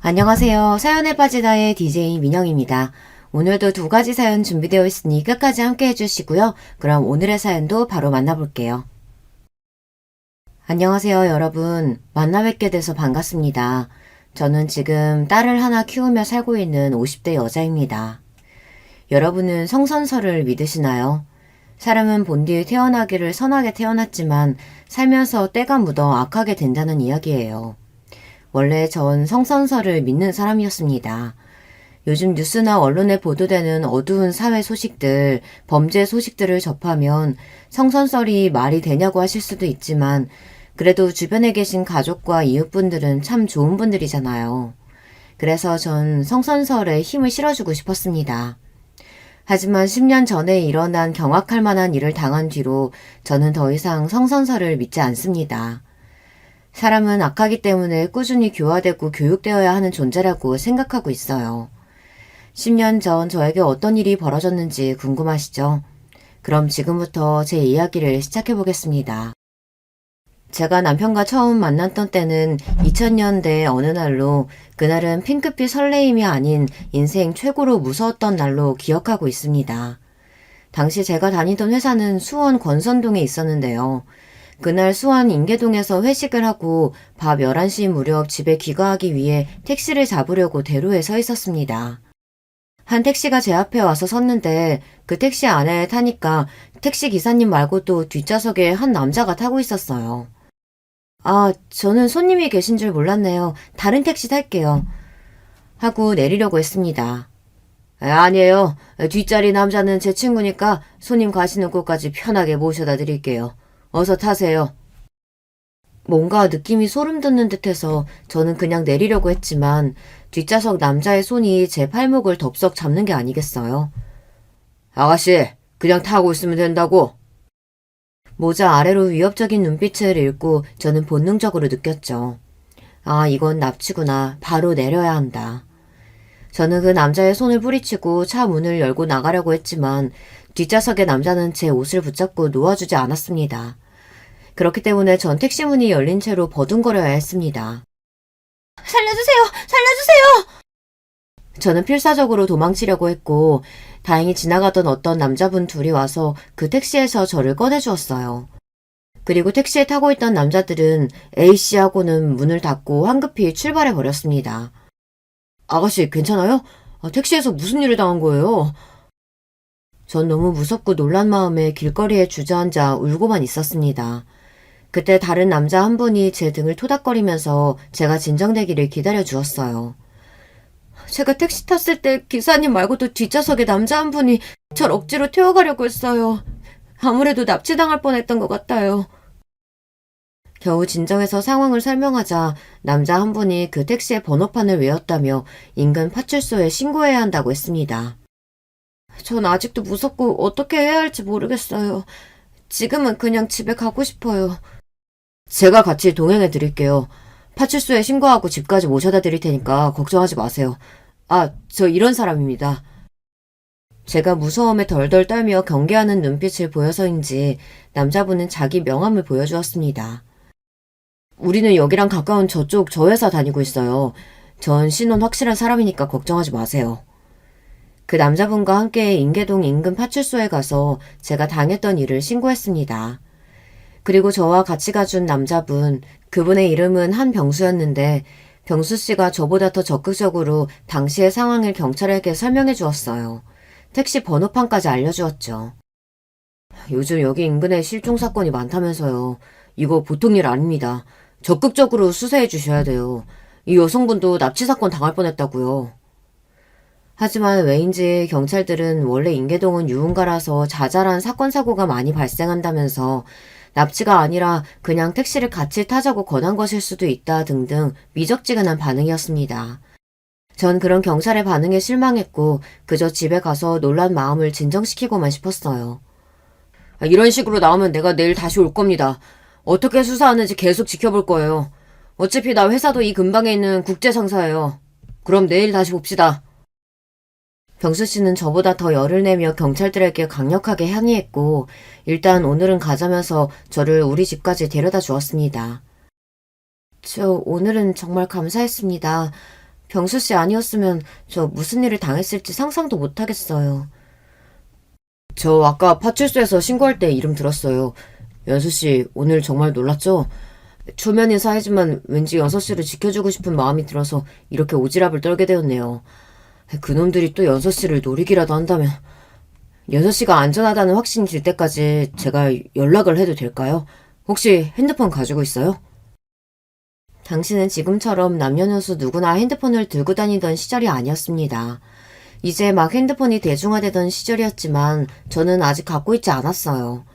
안녕하세요. 사연에 빠지다의 DJ 민영입니다. 오늘도 두 가지 사연 준비되어 있으니 끝까지 함께 해주시고요. 그럼 오늘의 사연도 바로 만나볼게요. 안녕하세요, 여러분. 만나 뵙게 돼서 반갑습니다. 저는 지금 딸을 하나 키우며 살고 있는 50대 여자입니다. 여러분은 성선설을 믿으시나요? 사람은 본디 태어나기를 선하게 태어났지만 살면서 때가 묻어 악하게 된다는 이야기예요. 원래 전 성선설을 믿는 사람이었습니다. 요즘 뉴스나 언론에 보도되는 어두운 사회 소식들, 범죄 소식들을 접하면 성선설이 말이 되냐고 하실 수도 있지만 그래도 주변에 계신 가족과 이웃분들은 참 좋은 분들이잖아요. 그래서 전 성선설에 힘을 실어주고 싶었습니다. 하지만 10년 전에 일어난 경악할 만한 일을 당한 뒤로 저는 더 이상 성선설을 믿지 않습니다. 사람은 악하기 때문에 꾸준히 교화되고 교육되어야 하는 존재라고 생각하고 있어요. 10년 전 저에게 어떤 일이 벌어졌는지 궁금하시죠? 그럼 지금부터 제 이야기를 시작해 보겠습니다. 제가 남편과 처음 만났던 때는 2000년대 어느 날로 그날은 핑크빛 설레임이 아닌 인생 최고로 무서웠던 날로 기억하고 있습니다. 당시 제가 다니던 회사는 수원 권선동에 있었는데요. 그날 수원 인계동에서 회식을 하고 밤 11시 무렵 집에 귀가하기 위해 택시를 잡으려고 대로에 서 있었습니다. 한 택시가 제 앞에 와서 섰는데 그 택시 안에 타니까 택시 기사님 말고도 뒷좌석에 한 남자가 타고 있었어요. 아, 저는 손님이 계신 줄 몰랐네요. 다른 택시 탈게요. 하고 내리려고 했습니다. 아니에요. 뒷자리 남자는 제 친구니까 손님 가시는 곳까지 편하게 모셔다 드릴게요. 어서 타세요. 뭔가 느낌이 소름 돋는 듯해서 저는 그냥 내리려고 했지만 뒷좌석 남자의 손이 제 팔목을 덥석 잡는 게 아니겠어요. 아가씨, 그냥 타고 있으면 된다고. 모자 아래로 위협적인 눈빛을 읽고 저는 본능적으로 느꼈죠. 아, 이건 납치구나. 바로 내려야 한다. 저는 그 남자의 손을 뿌리치고 차 문을 열고 나가려고 했지만 뒷좌석의 남자는 제 옷을 붙잡고 놓아주지 않았습니다. 그렇기 때문에 전 택시 문이 열린 채로 버둥거려야 했습니다. 살려주세요! 살려주세요! 저는 필사적으로 도망치려고 했고 다행히 지나가던 어떤 남자분 둘이 와서 그 택시에서 저를 꺼내주었어요. 그리고 택시에 타고 있던 남자들은 A씨 하고는 문을 닫고 황급히 출발해버렸습니다. 아가씨 괜찮아요? 택시에서 무슨 일을 당한 거예요? 전 너무 무섭고 놀란 마음에 길거리에 주저앉아 울고만 있었습니다. 그때 다른 남자 한 분이 제 등을 토닥거리면서 제가 진정되기를 기다려 주었어요. 제가 택시 탔을 때 기사님 말고도 뒷좌석에 남자 한 분이 절 억지로 태워가려고 했어요. 아무래도 납치당할 뻔했던 것 같아요. 겨우 진정해서 상황을 설명하자 남자 한 분이 그 택시의 번호판을 외웠다며 인근 파출소에 신고해야 한다고 했습니다. 전 아직도 무섭고 어떻게 해야 할지 모르겠어요. 지금은 그냥 집에 가고 싶어요. 제가 같이 동행해 드릴게요. 파출소에 신고하고 집까지 모셔다 드릴 테니까 걱정하지 마세요. 아, 저 이런 사람입니다. 제가 무서움에 덜덜 떨며 경계하는 눈빛을 보여서인지 남자분은 자기 명함을 보여주었습니다. 우리는 여기랑 가까운 저쪽 저 회사 다니고 있어요. 전 신원 확실한 사람이니까 걱정하지 마세요. 그 남자분과 함께 인계동 인근 파출소에 가서 제가 당했던 일을 신고했습니다. 그리고 저와 같이 가준 남자분, 그분의 이름은 한병수였는데 병수 씨가 저보다 더 적극적으로 당시의 상황을 경찰에게 설명해 주었어요. 택시 번호판까지 알려주었죠. 요즘 여기 인근에 실종 사건이 많다면서요. 이거 보통 일 아닙니다. 적극적으로 수사해 주셔야 돼요. 이 여성분도 납치 사건 당할 뻔했다고요. 하지만 왜인지 경찰들은 원래 인계동은 유흥가라서 자잘한 사건 사고가 많이 발생한다면서 납치가 아니라 그냥 택시를 같이 타자고 권한 것일 수도 있다 등등 미적지근한 반응이었습니다. 전 그런 경찰의 반응에 실망했고 그저 집에 가서 놀란 마음을 진정시키고만 싶었어요. 이런 식으로 나오면 내가 내일 다시 올 겁니다. 어떻게 수사하는지 계속 지켜볼 거예요. 어차피 나 회사도 이 근방에 있는 국제 상사예요. 그럼 내일 다시 봅시다. 병수 씨는 저보다 더 열을 내며 경찰들에게 강력하게 항의했고 일단 오늘은 가자면서 저를 우리 집까지 데려다 주었습니다. 저 오늘은 정말 감사했습니다. 병수 씨 아니었으면 저 무슨 일을 당했을지 상상도 못하겠어요. 저 아까 파출소에서 신고할 때 이름 들었어요. 연수 씨 오늘 정말 놀랐죠? 초면인 사이지만 왠지 연서 씨를 지켜주고 싶은 마음이 들어서 이렇게 오지랖을 떨게 되었네요. 그놈들이 또 연서 씨를 노리기라도 한다면 연서 씨가 안전하다는 확신이 들 때까지 제가 연락을 해도 될까요? 혹시 핸드폰 가지고 있어요? 당신은 지금처럼 남녀노소 누구나 핸드폰을 들고 다니던 시절이 아니었습니다. 이제 막 핸드폰이 대중화되던 시절이었지만 저는 아직 갖고 있지 않았어요.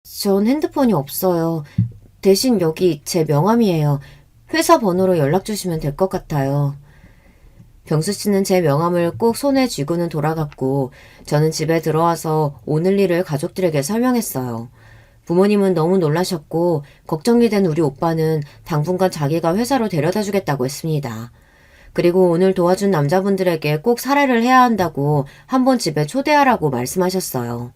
전 핸드폰이 없어요. 대신 여기 제 명함이에요. 회사 번호로 연락 주시면 될 것 같아요. 병수 씨는 제 명함을 꼭 손에 쥐고는 돌아갔고 저는 집에 들어와서 오늘 일을 가족들에게 설명했어요. 부모님은 너무 놀라셨고 걱정이 된 우리 오빠는 당분간 자기가 회사로 데려다 주겠다고 했습니다. 그리고 오늘 도와준 남자분들에게 꼭 사례를 해야 한다고 한번 집에 초대하라고 말씀하셨어요.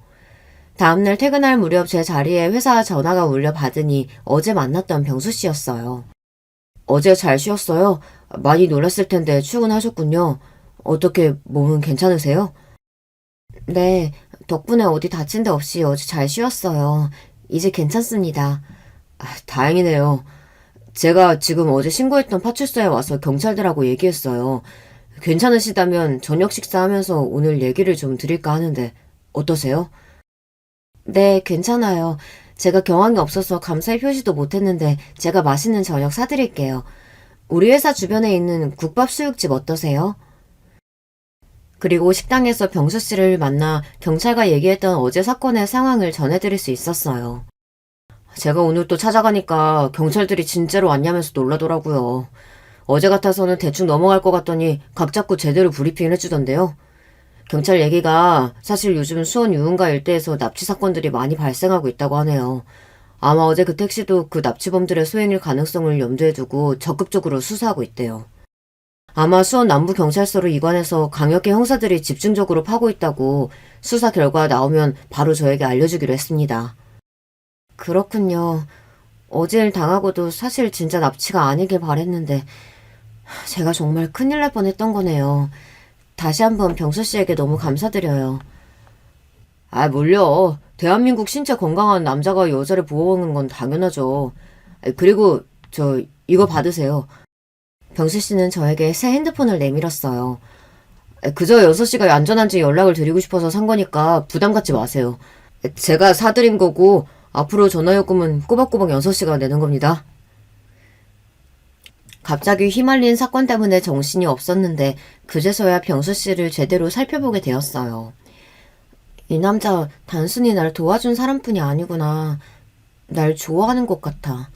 다음날 퇴근할 무렵 제 자리에 회사 전화가 울려 받으니 어제 만났던 병수 씨였어요. 어제 잘 쉬었어요? 많이 놀랐을 텐데 출근하셨군요. 어떻게 몸은 괜찮으세요? 네, 덕분에 어디 다친 데 없이 어제 잘 쉬었어요. 이제 괜찮습니다. 다행이네요. 제가 지금 어제 신고했던 파출소에 와서 경찰들하고 얘기했어요. 괜찮으시다면 저녁 식사하면서 오늘 얘기를 좀 드릴까 하는데 어떠세요? 네, 괜찮아요. 제가 경황이 없어서 감사의 표시도 못했는데 제가 맛있는 저녁 사드릴게요. 우리 회사 주변에 있는 국밥 수육집 어떠세요? 그리고 식당에서 병수 씨를 만나 경찰과 얘기했던 어제 사건의 상황을 전해드릴 수 있었어요. 제가 오늘 또 찾아가니까 경찰들이 진짜로 왔냐면서 놀라더라고요. 어제 같아서는 대충 넘어갈 것 같더니 각 잡고 제대로 브리핑을 해주던데요. 경찰 얘기가 사실 요즘 수원 유흥가 일대에서 납치 사건들이 많이 발생하고 있다고 하네요. 아마 어제 그 택시도 그 납치범들의 소행일 가능성을 염두에 두고 적극적으로 수사하고 있대요. 아마 수원 남부경찰서로 이관해서 강력계 형사들이 집중적으로 파고 있다고 수사 결과 나오면 바로 저에게 알려주기로 했습니다. 그렇군요. 어제 일 당하고도 사실 진짜 납치가 아니길 바랬는데 제가 정말 큰일 날 뻔했던 거네요. 다시 한번 병수 씨에게 너무 감사드려요. 뭘요. 대한민국 신체 건강한 남자가 여자를 보호하는 건 당연하죠. 그리고 이거 받으세요. 병수 씨는 저에게 새 핸드폰을 내밀었어요. 그저 6시가 안전한지 연락을 드리고 싶어서 산 거니까 부담 갖지 마세요. 제가 사드린 거고 앞으로 전화요금은 꼬박꼬박 6시가 내는 겁니다. 갑자기 휘말린 사건 때문에 정신이 없었는데 그제서야 병수 씨를 제대로 살펴보게 되었어요. 이 남자 단순히 날 도와준 사람뿐이 아니구나. 날 좋아하는 것 같아.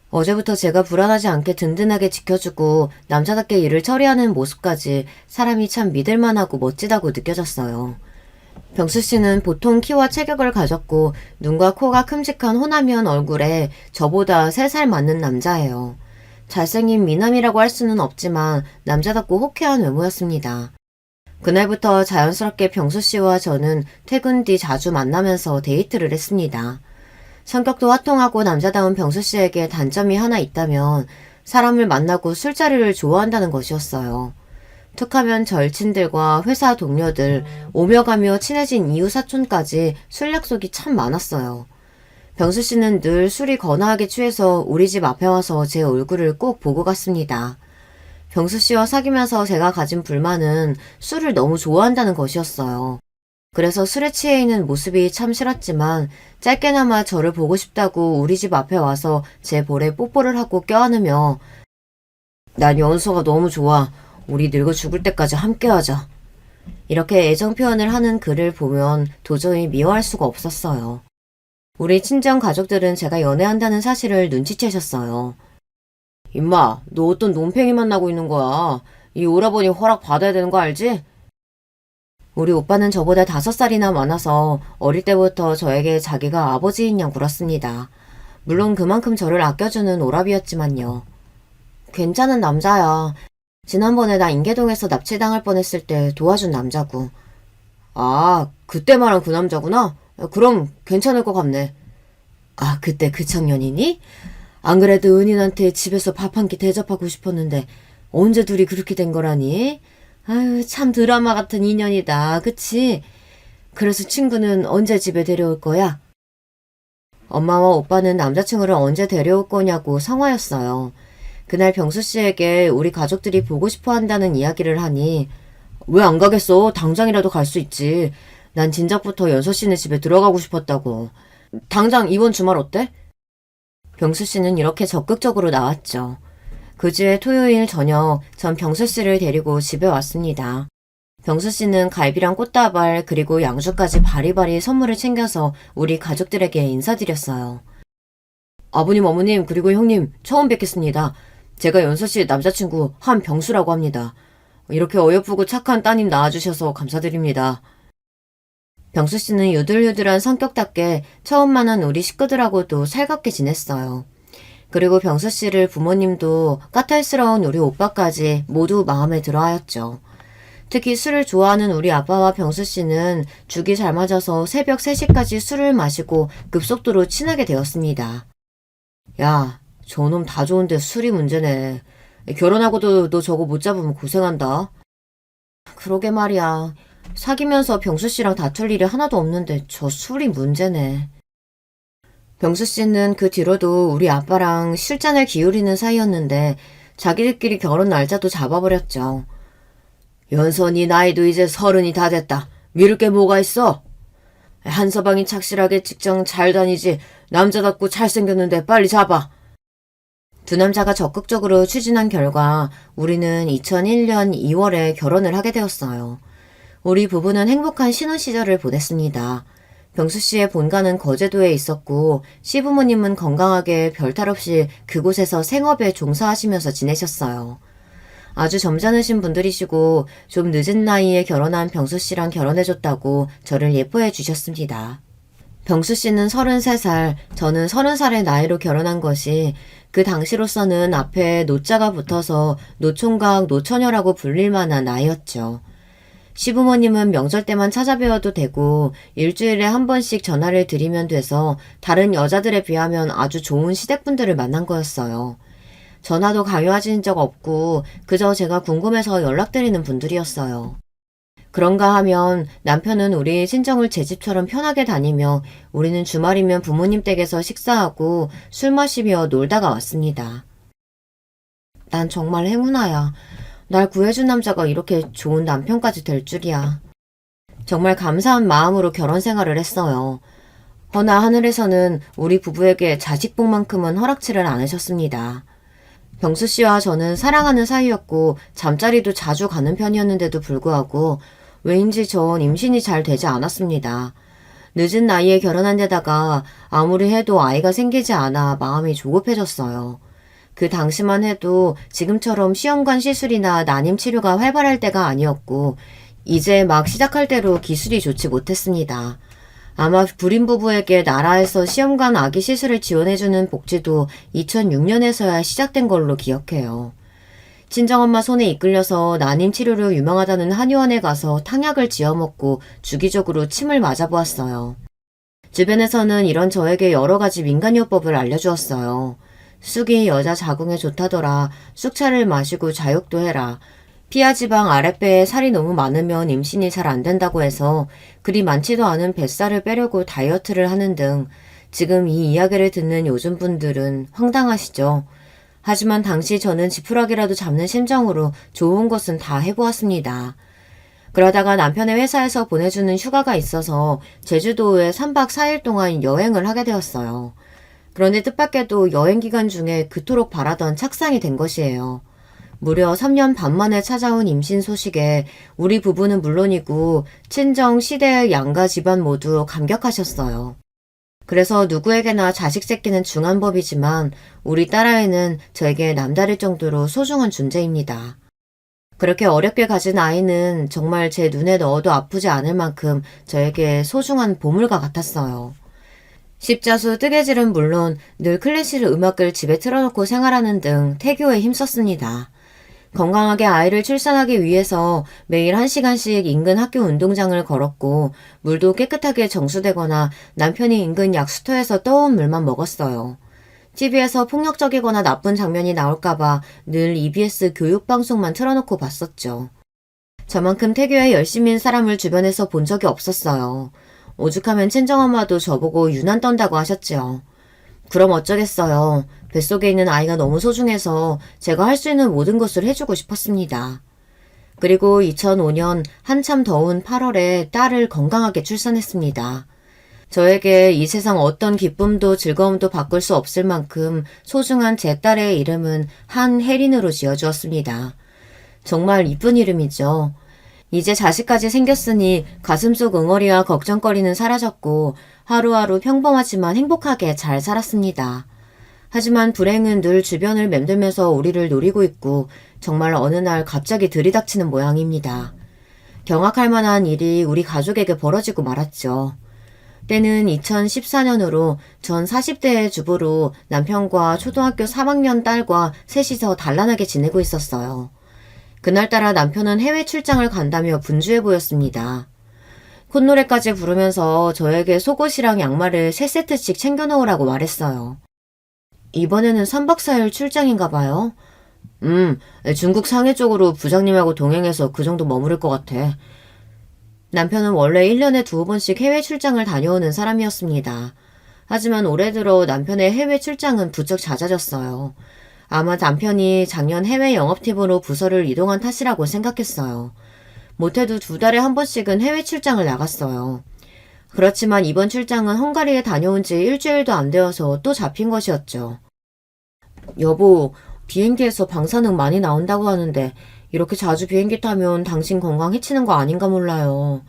어제부터 제가 불안하지 않게 든든하게 지켜주고 남자답게 일을 처리하는 모습까지 사람이 참 믿을만하고 멋지다고 느껴졌어요. 병수 씨는 보통 키와 체격을 가졌고 눈과 코가 큼직한 호남이한 얼굴에 저보다 3살 많은 남자예요. 잘생긴 미남이라고 할 수는 없지만 남자답고 호쾌한 외모였습니다. 그날부터 자연스럽게 병수 씨와 저는 퇴근 뒤 자주 만나면서 데이트를 했습니다. 성격도 화통하고 남자다운 병수 씨에게 단점이 하나 있다면 사람을 만나고 술자리를 좋아한다는 것이었어요. 툭하면 절친들과 회사 동료들, 오며 가며 친해진 이웃 사촌까지 술 약속이 참 많았어요. 병수 씨는 늘 술이 거나하게 취해서 우리 집 앞에 와서 제 얼굴을 꼭 보고 갔습니다. 병수 씨와 사귀면서 제가 가진 불만은 술을 너무 좋아한다는 것이었어요. 그래서 술에 취해 있는 모습이 참 싫었지만 짧게나마 저를 보고 싶다고 우리 집 앞에 와서 제 볼에 뽀뽀를 하고 껴안으며 난 연서가 너무 좋아. 우리 늙어 죽을 때까지 함께하자. 이렇게 애정 표현을 하는 그를 보면 도저히 미워할 수가 없었어요. 우리 친정 가족들은 제가 연애한다는 사실을 눈치채셨어요. 임마, 너 어떤 논팽이 만나고 있는 거야. 이 오라버니 허락 받아야 되는 거 알지? 우리 오빠는 저보다 5살이나 많아서 어릴 때부터 저에게 자기가 아버지인 양 굴었습니다. 물론 그만큼 저를 아껴주는 오라비였지만요. 괜찮은 남자야. 지난번에 나 인계동에서 납치당할 뻔했을 때 도와준 남자고. 그때 말한 그 남자구나? 그럼 괜찮을 것 같네. 그때 그 청년이니? 안 그래도 은인한테 집에서 밥 한 끼 대접하고 싶었는데 언제 둘이 그렇게 된 거라니? 아유, 참 드라마 같은 인연이다. 그치? 그래서 친구는 언제 집에 데려올 거야? 엄마와 오빠는 남자친구를 언제 데려올 거냐고 성화였어요. 그날 병수 씨에게 우리 가족들이 보고 싶어 한다는 이야기를 하니 왜 안 가겠어? 당장이라도 갈 수 있지. 난 진작부터 연서 씨네 집에 들어가고 싶었다고. 당장 이번 주말 어때? 병수 씨는 이렇게 적극적으로 나왔죠. 그 주의 토요일 저녁 전 병수 씨를 데리고 집에 왔습니다. 병수 씨는 갈비랑 꽃다발 그리고 양주까지 바리바리 선물을 챙겨서 우리 가족들에게 인사드렸어요. 아버님, 어머님, 그리고 형님 처음 뵙겠습니다. 제가 연서 씨 남자친구 한병수라고 합니다. 이렇게 어여쁘고 착한 따님 낳아주셔서 감사드립니다. 병수 씨는 유들유들한 성격답게 처음 만난 우리 식구들하고도 살갑게 지냈어요. 그리고 병수 씨를 부모님도 까탈스러운 우리 오빠까지 모두 마음에 들어하였죠. 특히 술을 좋아하는 우리 아빠와 병수 씨는 죽이 잘 맞아서 새벽 3시까지 술을 마시고 급속도로 친하게 되었습니다. 야, 저놈 다 좋은데 술이 문제네. 결혼하고도 너 저거 못 잡으면 고생한다. 그러게 말이야. 사귀면서 병수 씨랑 다툴 일이 하나도 없는데 저 술이 문제네. 병수 씨는 그 뒤로도 우리 아빠랑 술잔을 기울이는 사이였는데 자기들끼리 결혼 날짜도 잡아버렸죠. 연선이 나이도 이제 30이 다 됐다. 미룰 게 뭐가 있어? 한서방이 착실하게 직장 잘 다니지. 남자답고 잘생겼는데 빨리 잡아. 두 남자가 적극적으로 추진한 결과 우리는 2001년 2월에 결혼을 하게 되었어요. 우리 부부는 행복한 신혼 시절을 보냈습니다. 병수 씨의 본가는 거제도에 있었고 시부모님은 건강하게 별탈 없이 그곳에서 생업에 종사하시면서 지내셨어요. 아주 점잖으신 분들이시고 좀 늦은 나이에 결혼한 병수 씨랑 결혼해줬다고 저를 예뻐해 주셨습니다. 병수 씨는 33살, 저는 30살의 나이로 결혼한 것이 그 당시로서는 앞에 노자가 붙어서 노총각, 노처녀라고 불릴 만한 나이였죠. 시부모님은 명절 때만 찾아뵈어도 되고 일주일에 한 번씩 전화를 드리면 돼서 다른 여자들에 비하면 아주 좋은 시댁분들을 만난 거였어요. 전화도 강요하신 적 없고 그저 제가 궁금해서 연락드리는 분들이었어요. 그런가 하면 남편은 우리 친정을 제 집처럼 편하게 다니며 우리는 주말이면 부모님 댁에서 식사하고 술 마시며 놀다가 왔습니다. 난 정말 행운아야. 날 구해준 남자가 이렇게 좋은 남편까지 될 줄이야. 정말 감사한 마음으로 결혼 생활을 했어요. 허나 하늘에서는 우리 부부에게 자식복만큼은 허락치를 않으셨습니다. 병수 씨와 저는 사랑하는 사이였고 잠자리도 자주 가는 편이었는데도 불구하고 왜인지 전 임신이 잘 되지 않았습니다. 늦은 나이에 결혼한 데다가 아무리 해도 아이가 생기지 않아 마음이 조급해졌어요. 그 당시만 해도 지금처럼 시험관 시술이나 난임 치료가 활발할 때가 아니었고 이제 막 시작할 대로 기술이 좋지 못했습니다. 아마 불임 부부에게 나라에서 시험관 아기 시술을 지원해주는 복지도 2006년에서야 시작된 걸로 기억해요. 친정엄마 손에 이끌려서 난임 치료로 유명하다는 한의원에 가서 탕약을 지어먹고 주기적으로 침을 맞아보았어요. 주변에서는 이런 저에게 여러 가지 민간요법을 알려주었어요. 쑥이 여자 자궁에 좋다더라. 쑥차를 마시고 자욕도 해라. 피하지방 아랫배에 살이 너무 많으면 임신이 잘 안 된다고 해서 그리 많지도 않은 뱃살을 빼려고 다이어트를 하는 등 지금 이 이야기를 듣는 요즘 분들은 황당하시죠. 하지만 당시 저는 지푸라기라도 잡는 심정으로 좋은 것은 다 해보았습니다. 그러다가 남편의 회사에서 보내주는 휴가가 있어서 제주도에 3박 4일 동안 여행을 하게 되었어요. 그런데 뜻밖에도 여행 기간 중에 그토록 바라던 착상이 된 것이에요. 무려 3년 반 만에 찾아온 임신 소식에 우리 부부는 물론이고 친정, 시댁, 양가 집안 모두 감격하셨어요. 그래서 누구에게나 자식 새끼는 중한 법이지만 우리 딸아이는 저에게 남다를 정도로 소중한 존재입니다. 그렇게 어렵게 가진 아이는 정말 제 눈에 넣어도 아프지 않을 만큼 저에게 소중한 보물과 같았어요. 십자수 뜨개질은 물론 늘 클래식 음악을 집에 틀어놓고 생활하는 등 태교에 힘썼습니다. 건강하게 아이를 출산하기 위해서 매일 1시간씩 인근 학교 운동장을 걸었고 물도 깨끗하게 정수되거나 남편이 인근 약수터에서 떠온 물만 먹었어요. TV에서 폭력적이거나 나쁜 장면이 나올까봐 늘 EBS 교육방송만 틀어놓고 봤었죠. 저만큼 태교에 열심인 사람을 주변에서 본 적이 없었어요. 오죽하면 친정엄마도 저보고 유난 떤다고 하셨죠. 그럼 어쩌겠어요. 뱃속에 있는 아이가 너무 소중해서 제가 할 수 있는 모든 것을 해주고 싶었습니다. 그리고 2005년 한참 더운 8월에 딸을 건강하게 출산했습니다. 저에게 이 세상 어떤 기쁨도 즐거움도 바꿀 수 없을 만큼 소중한 제 딸의 이름은 한혜린으로 지어주었습니다. 정말 이쁜 이름이죠. 이제 자식까지 생겼으니 가슴속 응어리와 걱정거리는 사라졌고 하루하루 평범하지만 행복하게 잘 살았습니다. 하지만 불행은 늘 주변을 맴돌면서 우리를 노리고 있고 정말 어느 날 갑자기 들이닥치는 모양입니다. 경악할 만한 일이 우리 가족에게 벌어지고 말았죠. 때는 2014년으로 전 40대의 주부로 남편과 초등학교 3학년 딸과 셋이서 단란하게 지내고 있었어요. 그날따라 남편은 해외 출장을 간다며 분주해 보였습니다. 콧노래까지 부르면서 저에게 속옷이랑 양말을 3세트씩 챙겨놓으라고 말했어요. 이번에는 3박 4일 출장인가 봐요. 중국 상해 쪽으로 부장님하고 동행해서 그 정도 머무를 것 같아. 남편은 원래 1년에 2번씩 해외 출장을 다녀오는 사람이었습니다. 하지만 올해 들어 남편의 해외 출장은 부쩍 잦아졌어요. 아마 남편이 작년 해외 영업팀으로 부서를 이동한 탓이라고 생각했어요. 못해도 2달에 한 번씩은 해외 출장을 나갔어요. 그렇지만 이번 출장은 헝가리에 다녀온 지 일주일도 안 되어서 또 잡힌 것이었죠. 여보, 비행기에서 방사능 많이 나온다고 하는데 이렇게 자주 비행기 타면 당신 건강 해치는 거 아닌가 몰라요.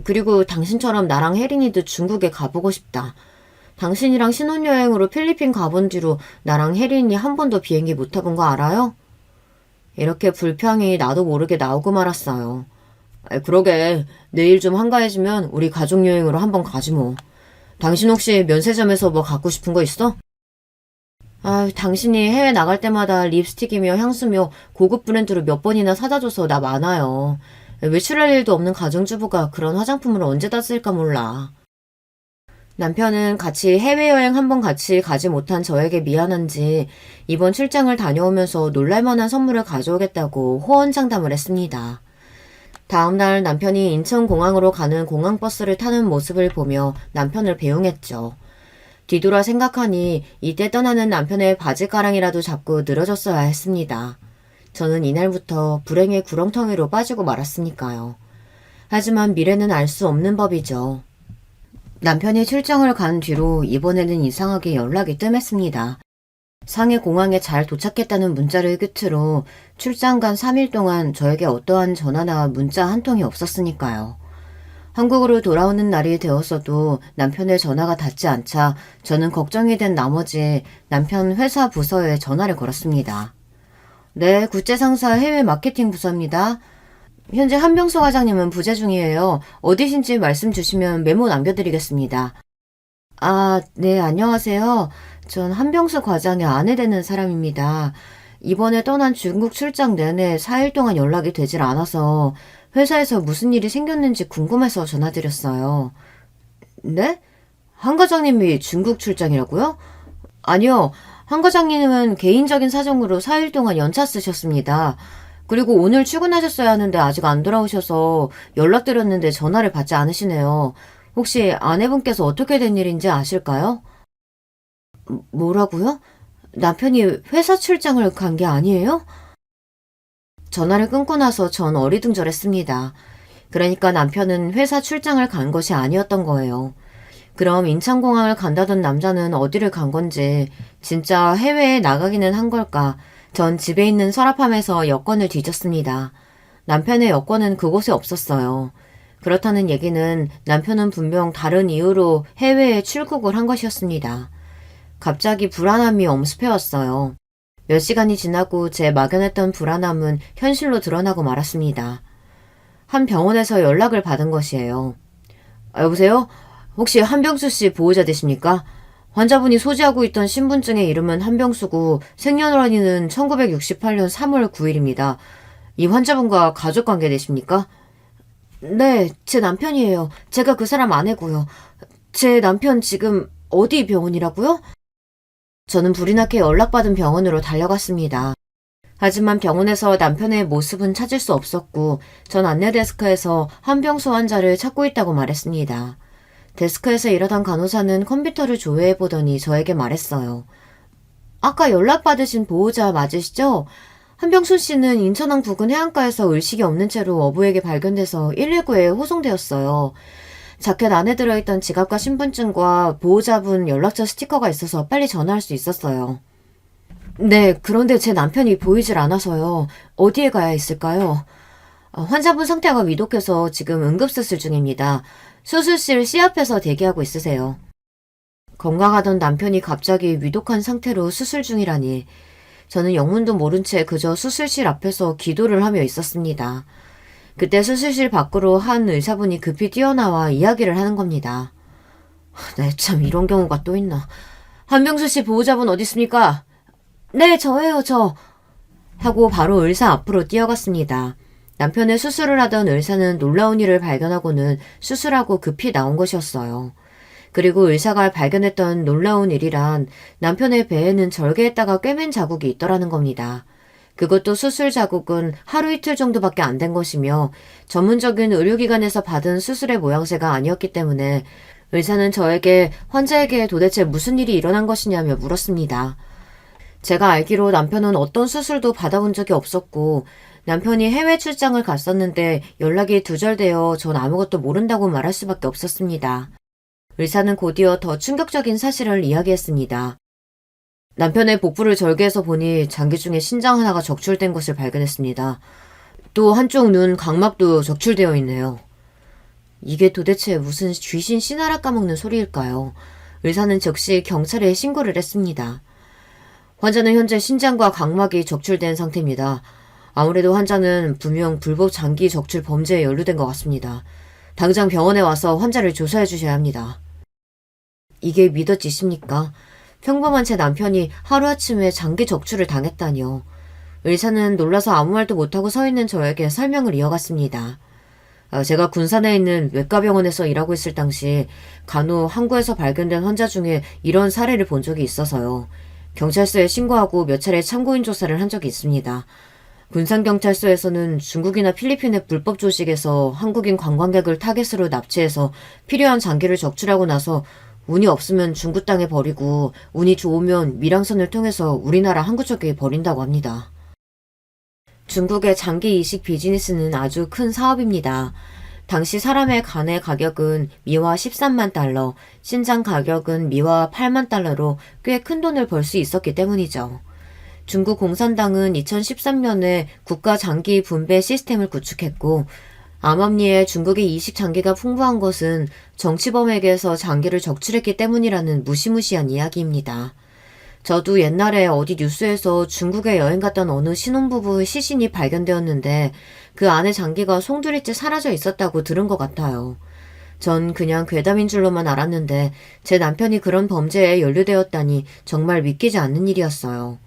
그리고 당신처럼 나랑 혜린이도 중국에 가보고 싶다. 당신이랑 신혼여행으로 필리핀 가본 뒤로 나랑 혜린이 한 번도 비행기 못 타본 거 알아요? 이렇게 불평이 나도 모르게 나오고 말았어요. 그러게, 내일 좀 한가해지면 우리 가족여행으로 한번 가지 뭐. 당신 혹시 면세점에서 뭐 갖고 싶은 거 있어? 당신이 해외 나갈 때마다 립스틱이며 향수며 고급 브랜드로 몇 번이나 사다 줘서 나 많아요. 외출할 일도 없는 가정주부가 그런 화장품을 언제 다 쓸까 몰라. 남편은 같이 해외여행 한번 같이 가지 못한 저에게 미안한지 이번 출장을 다녀오면서 놀랄만한 선물을 가져오겠다고 호언장담을 했습니다. 다음날 남편이 인천공항으로 가는 공항버스를 타는 모습을 보며 남편을 배웅했죠. 뒤돌아 생각하니 이때 떠나는 남편의 바지가랑이라도 잡고 늘어졌어야 했습니다. 저는 이날부터 불행의 구렁텅이로 빠지고 말았으니까요. 하지만 미래는 알 수 없는 법이죠. 남편이 출장을 간 뒤로 이번에는 이상하게 연락이 뜸했습니다. 상해 공항에 잘 도착했다는 문자를 끝으로 출장 간 3일 동안 저에게 어떠한 전화나 문자 한 통이 없었으니까요. 한국으로 돌아오는 날이 되었어도 남편의 전화가 닿지 않자 저는 걱정이 된 나머지 남편 회사 부서에 전화를 걸었습니다. 네, 국제상사 해외 마케팅 부서입니다. 현재 한병수 과장님은 부재 중이에요. 어디신지 말씀 주시면 메모 남겨드리겠습니다. 네, 안녕하세요. 전 한병수 과장의 아내 되는 사람입니다. 이번에 떠난 중국 출장 내내 4일 동안 연락이 되질 않아서 회사에서 무슨 일이 생겼는지 궁금해서 전화드렸어요. 네? 한 과장님이 중국 출장이라고요? 아니요. 한 과장님은 개인적인 사정으로 4일 동안 연차 쓰셨습니다. 그리고 오늘 출근하셨어야 하는데 아직 안 돌아오셔서 연락드렸는데 전화를 받지 않으시네요. 혹시 아내분께서 어떻게 된 일인지 아실까요? 뭐라고요? 남편이 회사 출장을 간 게 아니에요? 전화를 끊고 나서 전 어리둥절했습니다. 그러니까 남편은 회사 출장을 간 것이 아니었던 거예요. 그럼 인천공항을 간다던 남자는 어디를 간 건지 진짜 해외에 나가기는 한 걸까? 전 집에 있는 서랍함에서 여권을 뒤졌습니다. 남편의 여권은 그곳에 없었어요. 그렇다는 얘기는 남편은 분명 다른 이유로 해외에 출국을 한 것이었습니다. 갑자기 불안함이 엄습해왔어요. 몇 시간이 지나고 제 막연했던 불안함은 현실로 드러나고 말았습니다. 한 병원에서 연락을 받은 것이에요. 여보세요? 혹시 한병수 씨 보호자 되십니까? 환자분이 소지하고 있던 신분증의 이름은 한병수고 생년월일은 1968년 3월 9일입니다. 이 환자분과 가족관계 되십니까? 네, 제 남편이에요. 제가 그 사람 아내고요. 제 남편 지금 어디 병원이라고요? 저는 불이 나게 연락받은 병원으로 달려갔습니다. 하지만 병원에서 남편의 모습은 찾을 수 없었고 전 안내데스크에서 한병수 환자를 찾고 있다고 말했습니다. 데스크에서 일하던 간호사는 컴퓨터를 조회해보더니 저에게 말했어요. 아까 연락받으신 보호자 맞으시죠? 한병수 씨는 인천항 부근 해안가에서 의식이 없는 채로 어부에게 발견돼서 119에 호송되었어요. 자켓 안에 들어있던 지갑과 신분증과 보호자분 연락처 스티커가 있어서 빨리 전화할 수 있었어요. 네, 그런데 제 남편이 보이질 않아서요. 어디에 가야 있을까요? 환자분 상태가 위독해서 지금 응급수술 중입니다. 수술실 C 앞에서 대기하고 있으세요. 건강하던 남편이 갑자기 위독한 상태로 수술 중이라니. 저는 영문도 모른 채 그저 수술실 앞에서 기도를 하며 있었습니다. 그때 수술실 밖으로 한 의사분이 급히 뛰어나와 이야기를 하는 겁니다. 네, 참 이런 경우가 또 있나. 한병수 씨 보호자분 어디 있습니까? 네, 저예요, 저. 하고 바로 의사 앞으로 뛰어갔습니다. 남편의 수술을 하던 의사는 놀라운 일을 발견하고는 수술하고 급히 나온 것이었어요. 그리고 의사가 발견했던 놀라운 일이란 남편의 배에는 절개했다가 꿰맨 자국이 있더라는 겁니다. 그것도 수술 자국은 하루 이틀 정도밖에 안 된 것이며 전문적인 의료기관에서 받은 수술의 모양새가 아니었기 때문에 의사는 저에게 환자에게 도대체 무슨 일이 일어난 것이냐며 물었습니다. 제가 알기로 남편은 어떤 수술도 받아본 적이 없었고 남편이 해외 출장을 갔었는데 연락이 두절되어 전 아무것도 모른다고 말할 수밖에 없었습니다. 의사는 곧이어 더 충격적인 사실을 이야기했습니다. 남편의 복부를 절개해서 보니 장기 중에 신장 하나가 적출된 것을 발견했습니다. 또 한쪽 눈 각막도 적출되어 있네요. 이게 도대체 무슨 귀신 씨나라 까먹는 소리일까요? 의사는 즉시 경찰에 신고를 했습니다. 환자는 현재 신장과 각막이 적출된 상태입니다. 아무래도 환자는 분명 불법 장기 적출 범죄에 연루된 것 같습니다. 당장 병원에 와서 환자를 조사해 주셔야 합니다. 이게 믿어지십니까? 평범한 제 남편이 하루아침에 장기 적출을 당했다니요. 의사는 놀라서 아무 말도 못하고 서 있는 저에게 설명을 이어갔습니다. 제가 군산에 있는 외과병원에서 일하고 있을 당시 간혹 항구에서 발견된 환자 중에 이런 사례를 본 적이 있어서요. 경찰서에 신고하고 몇 차례 참고인 조사를 한 적이 있습니다. 군산경찰서에서는 중국이나 필리핀의 불법 조직에서 한국인 관광객을 타겟으로 납치해서 필요한 장기를 적출하고 나서 운이 없으면 중국 땅에 버리고 운이 좋으면 밀항선을 통해서 우리나라 항구 쪽에 버린다고 합니다. 중국의 장기 이식 비즈니스는 아주 큰 사업입니다. 당시 사람의 간의 가격은 미화 13만 달러, 신장 가격은 미화 8만 달러로 꽤 큰 돈을 벌 수 있었기 때문이죠. 중국 공산당은 2013년에 국가 장기 분배 시스템을 구축했고 암암리에 중국의 이식 장기가 풍부한 것은 정치범에게서 장기를 적출했기 때문이라는 무시무시한 이야기입니다. 저도 옛날에 어디 뉴스에서 중국에 여행 갔던 어느 신혼부부의 시신이 발견되었는데 그 안에 장기가 송두리째 사라져 있었다고 들은 것 같아요. 전 그냥 괴담인 줄로만 알았는데 제 남편이 그런 범죄에 연루되었다니 정말 믿기지 않는 일이었어요.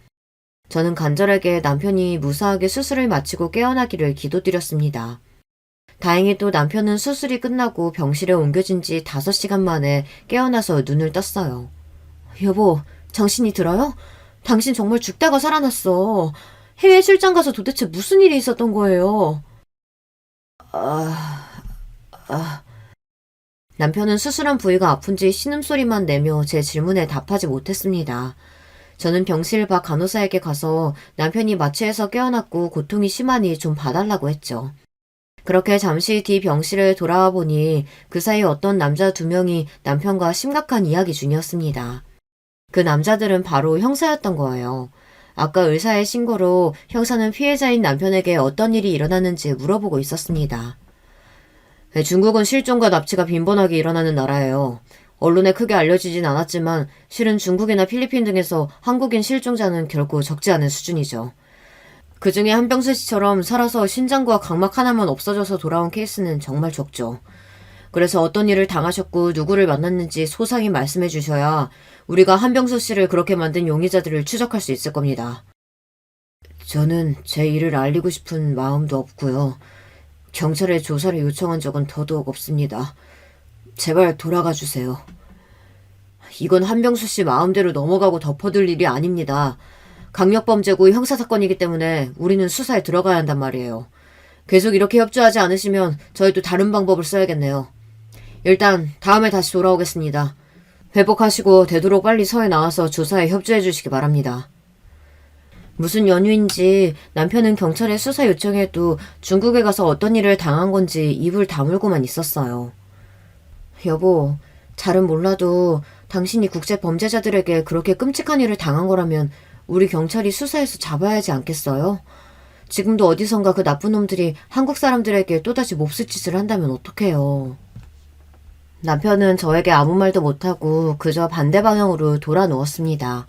저는 간절하게 남편이 무사하게 수술을 마치고 깨어나기를 기도드렸습니다. 다행히도 남편은 수술이 끝나고 병실에 옮겨진 지 5시간 만에 깨어나서 눈을 떴어요. 여보, 정신이 들어요? 당신 정말 죽다가 살아났어. 해외 출장 가서 도대체 무슨 일이 있었던 거예요? 남편은 수술한 부위가 아픈지 신음소리만 내며 제 질문에 답하지 못했습니다. 저는 병실 밖 간호사에게 가서 남편이 마취해서 깨어났고 고통이 심하니 좀 봐달라고 했죠. 그렇게 잠시 뒤 병실에 돌아와 보니 그 사이 어떤 남자 2명이 남편과 심각한 이야기 중이었습니다. 그 남자들은 바로 형사였던 거예요. 아까 의사의 신고로 형사는 피해자인 남편에게 어떤 일이 일어났는지 물어보고 있었습니다. 중국은 실종과 납치가 빈번하게 일어나는 나라예요. 언론에 크게 알려지진 않았지만 실은 중국이나 필리핀 등에서 한국인 실종자는 결코 적지 않은 수준이죠. 그 중에 한병수 씨처럼 살아서 신장과 각막 하나만 없어져서 돌아온 케이스는 정말 적죠. 그래서 어떤 일을 당하셨고 누구를 만났는지 소상히 말씀해 주셔야 우리가 한병수 씨를 그렇게 만든 용의자들을 추적할 수 있을 겁니다. 저는 제 일을 알리고 싶은 마음도 없고요. 경찰에 조사를 요청한 적은 더더욱 없습니다. 제발 돌아가 주세요. 이건 한병수 씨 마음대로 넘어가고 덮어둘 일이 아닙니다. 강력범죄고 형사사건이기 때문에 우리는 수사에 들어가야 한단 말이에요. 계속 이렇게 협조하지 않으시면 저희도 다른 방법을 써야겠네요. 일단 다음에 다시 돌아오겠습니다. 회복하시고 되도록 빨리 서해 나와서 조사에 협조해 주시기 바랍니다. 무슨 연유인지 남편은 경찰에 수사 요청해도 중국에 가서 어떤 일을 당한 건지 입을 다물고만 있었어요. 여보, 잘은 몰라도 당신이 국제 범죄자들에게 그렇게 끔찍한 일을 당한 거라면 우리 경찰이 수사해서 잡아야 하지 않겠어요? 지금도 어디선가 그 나쁜 놈들이 한국 사람들에게 또다시 몹쓸 짓을 한다면 어떡해요. 남편은 저에게 아무 말도 못하고 그저 반대 방향으로 돌아 누웠습니다.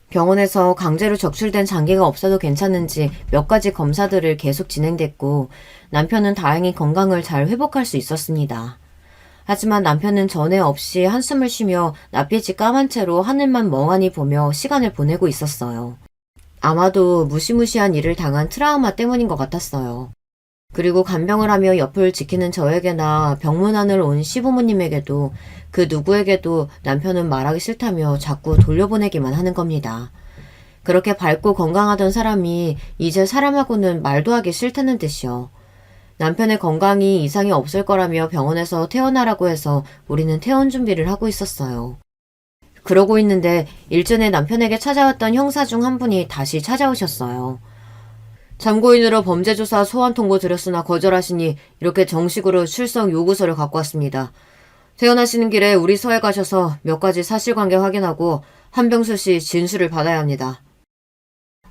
병원에서 강제로 적출된 장기가 없어도 괜찮은지 몇 가지 검사들을 계속 진행됐고 남편은 다행히 건강을 잘 회복할 수 있었습니다. 하지만 남편은 전에 없이 한숨을 쉬며 낯빛이 까만 채로 하늘만 멍하니 보며 시간을 보내고 있었어요. 아마도 무시무시한 일을 당한 트라우마 때문인 것 같았어요. 그리고 간병을 하며 옆을 지키는 저에게나 병문안을 온 시부모님에게도 그 누구에게도 남편은 말하기 싫다며 자꾸 돌려보내기만 하는 겁니다. 그렇게 밝고 건강하던 사람이 이제 사람하고는 말도 하기 싫다는 뜻이요. 남편의 건강이 이상이 없을 거라며 병원에서 퇴원하라고 해서 우리는 퇴원 준비를 하고 있었어요. 그러고 있는데 일전에 남편에게 찾아왔던 형사 중 한 분이 다시 찾아오셨어요. 참고인으로 범죄조사 소환 통보 드렸으나 거절하시니 이렇게 정식으로 출석 요구서를 갖고 왔습니다. 퇴원하시는 길에 우리 서해 가셔서 몇 가지 사실관계 확인하고 한병수 씨 진술을 받아야 합니다.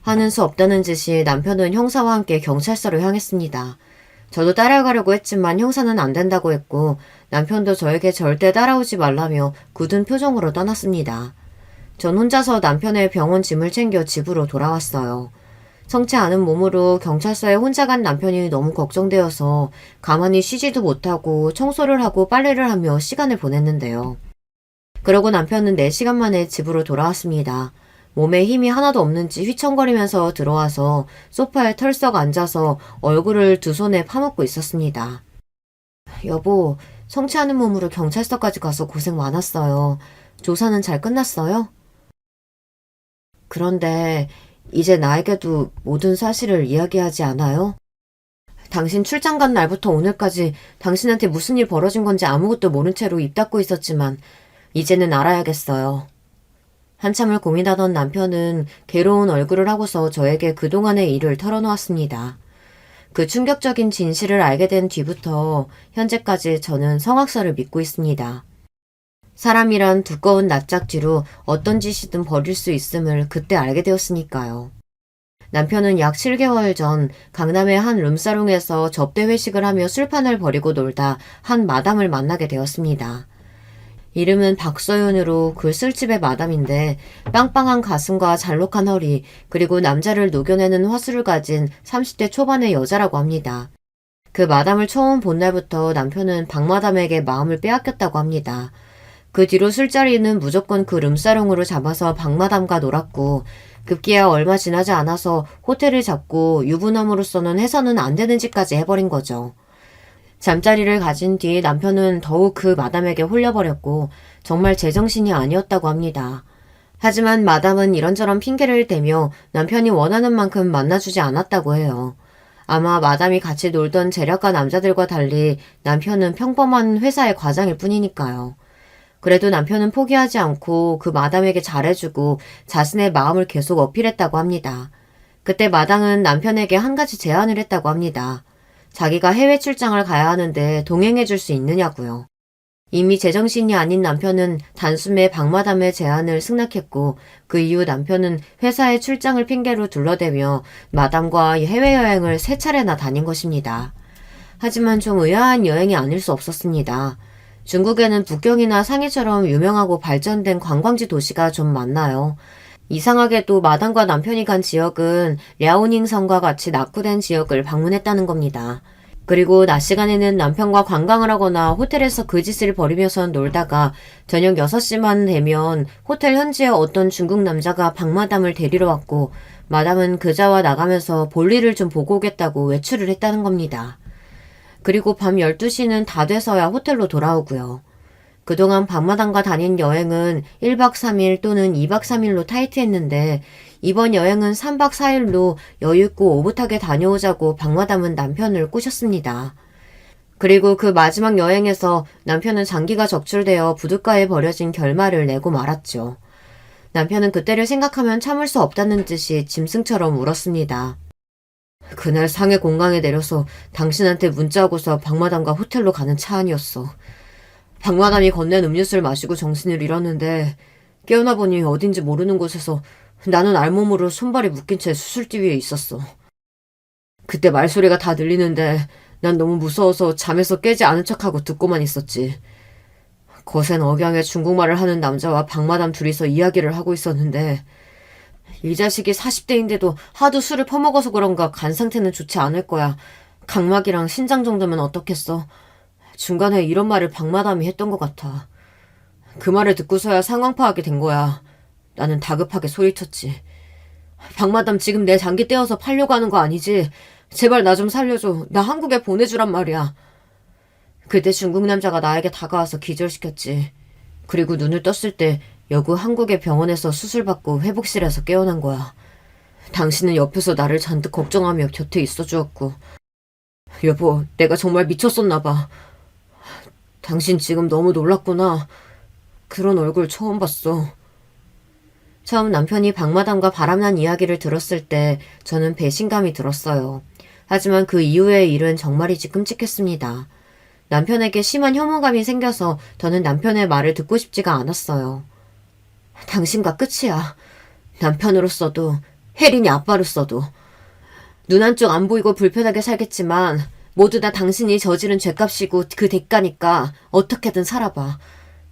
하는 수 없다는 듯이 남편은 형사와 함께 경찰서로 향했습니다. 저도 따라가려고 했지만 형사는 안 된다고 했고 남편도 저에게 절대 따라오지 말라며 굳은 표정으로 떠났습니다. 전 혼자서 남편의 병원 짐을 챙겨 집으로 돌아왔어요. 성치 않은 몸으로 경찰서에 혼자 간 남편이 너무 걱정되어서 가만히 쉬지도 못하고 청소를 하고 빨래를 하며 시간을 보냈는데요. 그러고 남편은 4시간 만에 집으로 돌아왔습니다. 몸에 힘이 하나도 없는지 휘청거리면서 들어와서 소파에 털썩 앉아서 얼굴을 두 손에 파묻고 있었습니다. 여보, 성치 않은 몸으로 경찰서까지 가서 고생 많았어요. 조사는 잘 끝났어요? 그런데 이제 나에게도 모든 사실을 이야기하지 않아요? 당신 출장 간 날부터 오늘까지 당신한테 무슨 일 벌어진 건지 아무것도 모른 채로 입 닫고 있었지만 이제는 알아야겠어요. 한참을 고민하던 남편은 괴로운 얼굴을 하고서 저에게 그동안의 일을 털어놓았습니다. 그 충격적인 진실을 알게 된 뒤부터 현재까지 저는 성악설을 믿고 있습니다. 사람이란 두꺼운 납작쥐로 어떤 짓이든 벌일 수 있음을 그때 알게 되었으니까요. 남편은 약 7개월 전 강남의 한 룸사롱에서 접대 회식을 하며 술판을 벌이고 놀다 한 마담을 만나게 되었습니다. 이름은 박서윤으로 그 술집의 마담인데 빵빵한 가슴과 잘록한 허리 그리고 남자를 녹여내는 화술을 가진 30대 초반의 여자라고 합니다. 그 마담을 처음 본 날부터 남편은 박마담에게 마음을 빼앗겼다고 합니다. 그 뒤로 술자리는 무조건 그 룸사롱으로 잡아서 박마담과 놀았고 급기야 얼마 지나지 않아서 호텔을 잡고 유부남으로서는 해서는 안 되는 짓까지 해버린 거죠. 잠자리를 가진 뒤 남편은 더욱 그 마담에게 홀려버렸고 정말 제정신이 아니었다고 합니다. 하지만 마담은 이런저런 핑계를 대며 남편이 원하는 만큼 만나주지 않았다고 해요. 아마 마담이 같이 놀던 제략가 남자들과 달리 남편은 평범한 회사의 과장일 뿐이니까요. 그래도 남편은 포기하지 않고 그 마담에게 잘해주고 자신의 마음을 계속 어필했다고 합니다. 그때 마담은 남편에게 한 가지 제안을 했다고 합니다. 자기가 해외 출장을 가야 하는데 동행해줄 수 있느냐고요. 이미 제정신이 아닌 남편은 단숨에 박마담의 제안을 승낙했고 그 이후 남편은 회사의 출장을 핑계로 둘러대며 마담과 해외여행을 3차례나 다닌 것입니다. 하지만 좀 의아한 여행이 아닐 수 없었습니다. 중국에는 북경이나 상해처럼 유명하고 발전된 관광지 도시가 좀 많나요? 이상하게도 마담과 남편이 간 지역은 랴오닝성과 같이 낙후된 지역을 방문했다는 겁니다. 그리고 낮 시간에는 남편과 관광을 하거나 호텔에서 그 짓을 벌이면서 놀다가 저녁 6시만 되면 호텔 현지의 어떤 중국 남자가 박마담을 데리러 왔고 마담은 그자와 나가면서 볼일을 좀 보고 오겠다고 외출을 했다는 겁니다. 그리고 밤 12시는 다 돼서야 호텔로 돌아오고요. 그동안 박마당과 다닌 여행은 1박 3일 또는 2박 3일로 타이트했는데 이번 여행은 3박 4일로 여유있고 오붓하게 다녀오자고 박마담은 남편을 꼬셨습니다. 그리고 그 마지막 여행에서 남편은 장기가 적출되어 부둣가에 버려진 결말을 내고 말았죠. 남편은 그때를 생각하면 참을 수 없다는 듯이 짐승처럼 울었습니다. 그날 상해 공강에 내려서 당신한테 문자하고서 박마담과 호텔로 가는 차 안이었어. 박마담이 건넨 음료수를 마시고 정신을 잃었는데 깨어나 보니 어딘지 모르는 곳에서 나는 알몸으로 손발이 묶인 채 수술대 위에 있었어. 그때 말소리가 다 들리는데 난 너무 무서워서 잠에서 깨지 않은 척하고 듣고만 있었지. 거센 억양의 중국말을 하는 남자와 박마담 둘이서 이야기를 하고 있었는데 이 자식이 40대인데도 하도 술을 퍼먹어서 그런가 간 상태는 좋지 않을 거야. 각막이랑 신장 정도면 어떻겠어. 중간에 이런 말을 박마담이 했던 것 같아. 그 말을 듣고서야 상황 파악이 된 거야. 나는 다급하게 소리쳤지. 박마담 지금 내 장기 떼어서 팔려고 하는 거 아니지? 제발 나 좀 살려줘. 나 한국에 보내주란 말이야. 그때 중국 남자가 나에게 다가와서 기절시켰지. 그리고 눈을 떴을 때 여구 한국의 병원에서 수술받고 회복실에서 깨어난 거야. 당신은 옆에서 나를 잔뜩 걱정하며 곁에 있어주었고. 여보, 내가 정말 미쳤었나 봐. 당신 지금 너무 놀랐구나. 그런 얼굴 처음 봤어. 처음 남편이 박마담과 바람난 이야기를 들었을 때 저는 배신감이 들었어요. 하지만 그 이후의 일은 정말이지 끔찍했습니다. 남편에게 심한 혐오감이 생겨서 저는 남편의 말을 듣고 싶지가 않았어요. 당신과 끝이야. 남편으로서도 혜린이 아빠로서도. 눈 한쪽 안 보이고 불편하게 살겠지만 모두 다 당신이 저지른 죄값이고 그 대가니까 어떻게든 살아봐.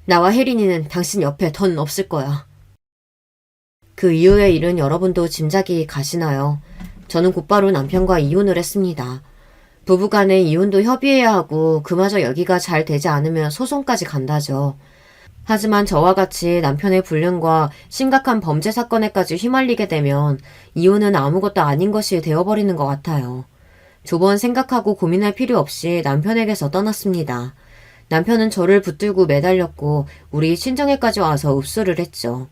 나와 혜린이는 당신 옆에 더는 없을 거야. 그 이후의 일은 여러분도 짐작이 가시나요? 저는 곧바로 남편과 이혼을 했습니다. 부부간에 이혼도 협의해야 하고 그마저 여기가 잘 되지 않으면 소송까지 간다죠. 하지만 저와 같이 남편의 불륜과 심각한 범죄 사건에까지 휘말리게 되면 이혼은 아무것도 아닌 것이 되어버리는 것 같아요. 두 번 생각하고 고민할 필요 없이 남편에게서 떠났습니다. 남편은 저를 붙들고 매달렸고 우리 친정에까지 와서 읍수를 했죠.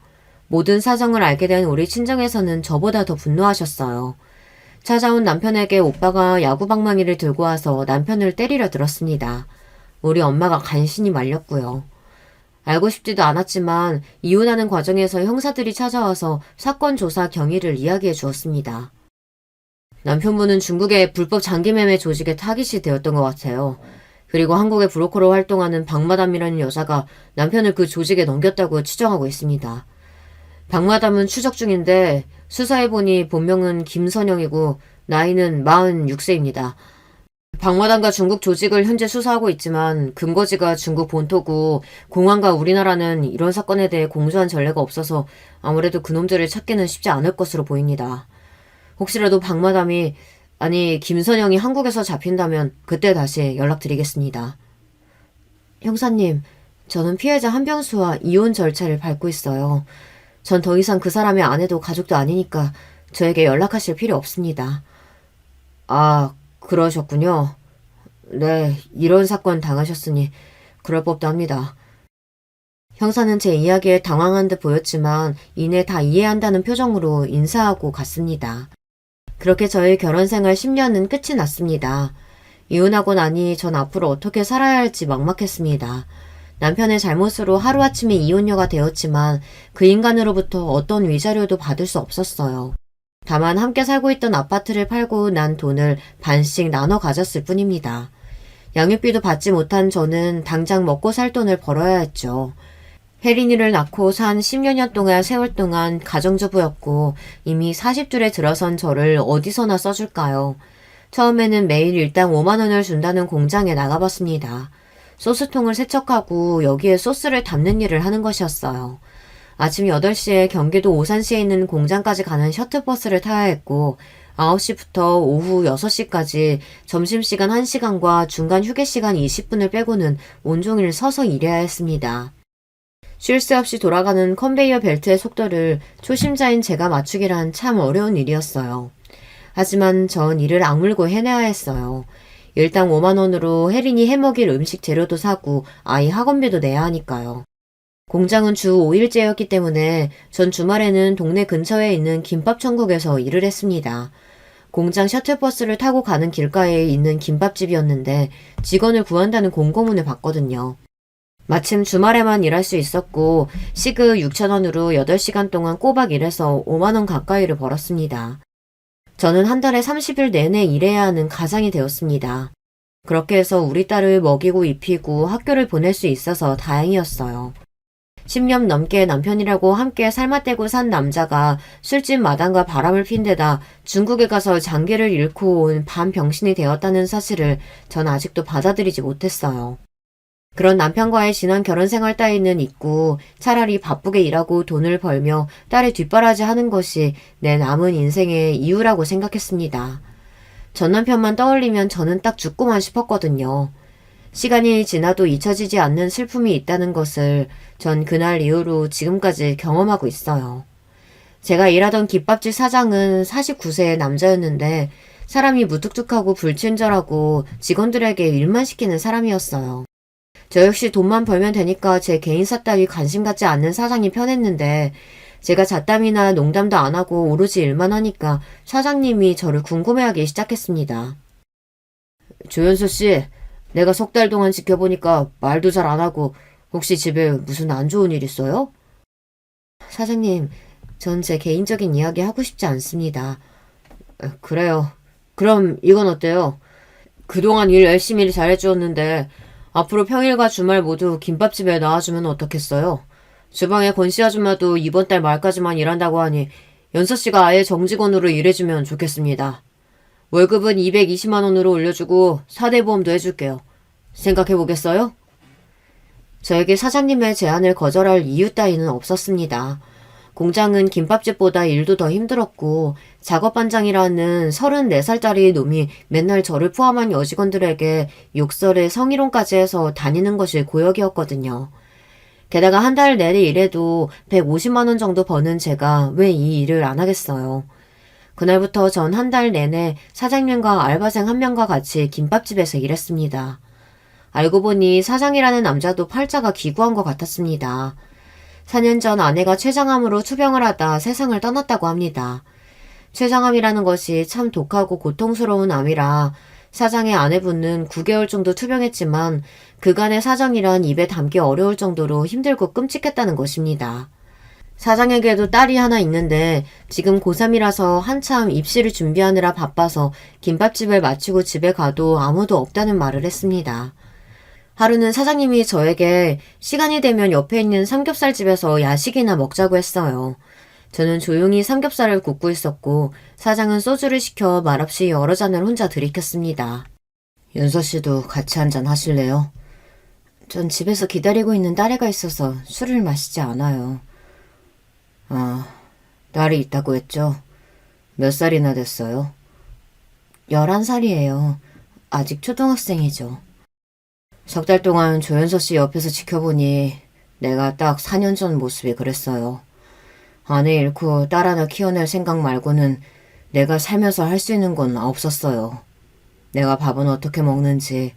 모든 사정을 알게 된 우리 친정에서는 저보다 더 분노하셨어요. 찾아온 남편에게 오빠가 야구방망이를 들고 와서 남편을 때리려 들었습니다. 우리 엄마가 간신히 말렸고요. 알고 싶지도 않았지만 이혼하는 과정에서 형사들이 찾아와서 사건 조사 경위를 이야기해 주었습니다. 남편분은 중국의 불법 장기매매 조직의 타깃이 되었던 것 같아요. 그리고 한국의 브로커로 활동하는 박마담이라는 여자가 남편을 그 조직에 넘겼다고 추정하고 있습니다. 박마담은 추적 중인데 수사해보니 본명은 김선영이고 나이는 46세입니다. 박마담과 중국 조직을 현재 수사하고 있지만 근거지가 중국 본토고 공안과 우리나라는 이런 사건에 대해 공조한 전례가 없어서 아무래도 그놈들을 찾기는 쉽지 않을 것으로 보입니다. 혹시라도 박마담이 아니 김선영이 한국에서 잡힌다면 그때 다시 연락드리겠습니다. 형사님, 저는 피해자 한병수와 이혼 절차를 밟고 있어요. 전 더 이상 그 사람의 아내도 가족도 아니니까 저에게 연락하실 필요 없습니다. 아, 그러셨군요. 네, 이런 사건 당하셨으니 그럴 법도 합니다. 형사는 제 이야기에 당황한 듯 보였지만 이내 다 이해한다는 표정으로 인사하고 갔습니다. 그렇게 저의 결혼 생활 10년은 끝이 났습니다. 이혼하고 나니 전 앞으로 어떻게 살아야 할지 막막했습니다. 남편의 잘못으로 하루아침에 이혼녀가 되었지만 그 인간으로부터 어떤 위자료도 받을 수 없었어요. 다만 함께 살고 있던 아파트를 팔고 난 돈을 반씩 나눠 가졌을 뿐입니다. 양육비도 받지 못한 저는 당장 먹고 살 돈을 벌어야 했죠. 혜린이를 낳고 산 10여 년 동안 세월 동안 가정주부였고 이미 40줄에 들어선 저를 어디서나 써줄까요? 처음에는 매일 일당 5만 원을 준다는 공장에 나가봤습니다. 소스통을 세척하고 여기에 소스를 담는 일을 하는 것이었어요. 아침 8시에 경기도 오산시에 있는 공장까지 가는 셔틀버스를 타야 했고 9시부터 오후 6시까지 점심시간 1시간과 중간 휴게시간 20분을 빼고는 온종일 서서 일해야 했습니다. 쉴 새 없이 돌아가는 컨베이어 벨트의 속도를 초심자인 제가 맞추기란 참 어려운 일이었어요. 하지만 전 이를 악물고 해내야 했어요. 일당 5만 원으로 혜린이 해먹일 음식 재료도 사고 아이 학원비도 내야 하니까요. 공장은 주 5일제였기 때문에 전 주말에는 동네 근처에 있는 김밥 천국에서 일을 했습니다. 공장 셔틀버스를 타고 가는 길가에 있는 김밥집이었는데 직원을 구한다는 공고문을 봤거든요. 마침 주말에만 일할 수 있었고 시급 6천 원으로 8시간 동안 꼬박 일해서 5만 원 가까이를 벌었습니다. 저는 한 달에 30일 내내 일해야 하는 가장이 되었습니다. 그렇게 해서 우리 딸을 먹이고 입히고 학교를 보낼 수 있어서 다행이었어요. 10년 넘게 남편이라고 함께 삶아떼고 산 남자가 술집 마당과 바람을 핀 데다 중국에 가서 장기를 잃고 온 반병신이 되었다는 사실을 전 아직도 받아들이지 못했어요. 그런 남편과의 지난 결혼 생활 따위는 잊고 차라리 바쁘게 일하고 돈을 벌며 딸의 뒷바라지 하는 것이 내 남은 인생의 이유라고 생각했습니다. 전 남편만 떠올리면 저는 딱 죽고만 싶었거든요. 시간이 지나도 잊혀지지 않는 슬픔이 있다는 것을 전 그날 이후로 지금까지 경험하고 있어요. 제가 일하던 김밥집 사장은 49세의 남자였는데 사람이 무뚝뚝하고 불친절하고 직원들에게 일만 시키는 사람이었어요. 저 역시 돈만 벌면 되니까 제 개인사 따위 관심 갖지 않는 사장이 편했는데 제가 잡담이나 농담도 안 하고 오로지 일만 하니까 사장님이 저를 궁금해하기 시작했습니다. 조연서 씨, 내가 석 달 동안 지켜보니까 말도 잘 안 하고 혹시 집에 무슨 안 좋은 일 있어요? 사장님, 전 제 개인적인 이야기 하고 싶지 않습니다. 그래요. 그럼 이건 어때요? 그동안 일 열심히 잘해주었는데 앞으로 평일과 주말 모두 김밥집에 나와주면 어떻겠어요? 주방의 권씨 아줌마도 이번 달 말까지만 일한다고 하니 연서 씨가 아예 정직원으로 일해주면 좋겠습니다. 월급은 220만 원으로 올려주고 4대 보험도 해줄게요. 생각해보겠어요? 저에게 사장님의 제안을 거절할 이유 따위는 없었습니다. 공장은 김밥집보다 일도 더 힘들었고 작업반장이라는 34살짜리 놈이 맨날 저를 포함한 여직원들에게 욕설에 성희롱까지 해서 다니는 것이 고역이었거든요. 게다가 한 달 내내 일해도 150만 원 정도 버는 제가 왜 이 일을 안 하겠어요. 그날부터 전 한 달 내내 사장님과 알바생 한 명과 같이 김밥집에서 일했습니다. 알고 보니 사장이라는 남자도 팔자가 기구한 것 같았습니다. 4년 전 아내가 췌장암으로 투병을 하다 세상을 떠났다고 합니다. 췌장암이라는 것이 참 독하고 고통스러운 암이라 사장의 아내분은 9개월 정도 투병했지만 그간의 사정이란 입에 담기 어려울 정도로 힘들고 끔찍했다는 것입니다. 사장에게도 딸이 하나 있는데 지금 고3이라서 한참 입시를 준비하느라 바빠서 김밥집을 마치고 집에 가도 아무도 없다는 말을 했습니다. 하루는 사장님이 저에게 시간이 되면 옆에 있는 삼겹살집에서 야식이나 먹자고 했어요. 저는 조용히 삼겹살을 굽고 있었고 사장은 소주를 시켜 말없이 여러 잔을 혼자 들이켰습니다. 연서 씨도 같이 한잔 하실래요? 전 집에서 기다리고 있는 딸애가 있어서 술을 마시지 않아요. 아, 딸이 있다고 했죠? 몇 살이나 됐어요? 11살이에요. 아직 초등학생이죠. 석 달 동안 조연서 씨 옆에서 지켜보니 내가 딱 4년 전 모습이 그랬어요. 아내 잃고 딸 하나 키워낼 생각 말고는 내가 살면서 할 수 있는 건 없었어요. 내가 밥은 어떻게 먹는지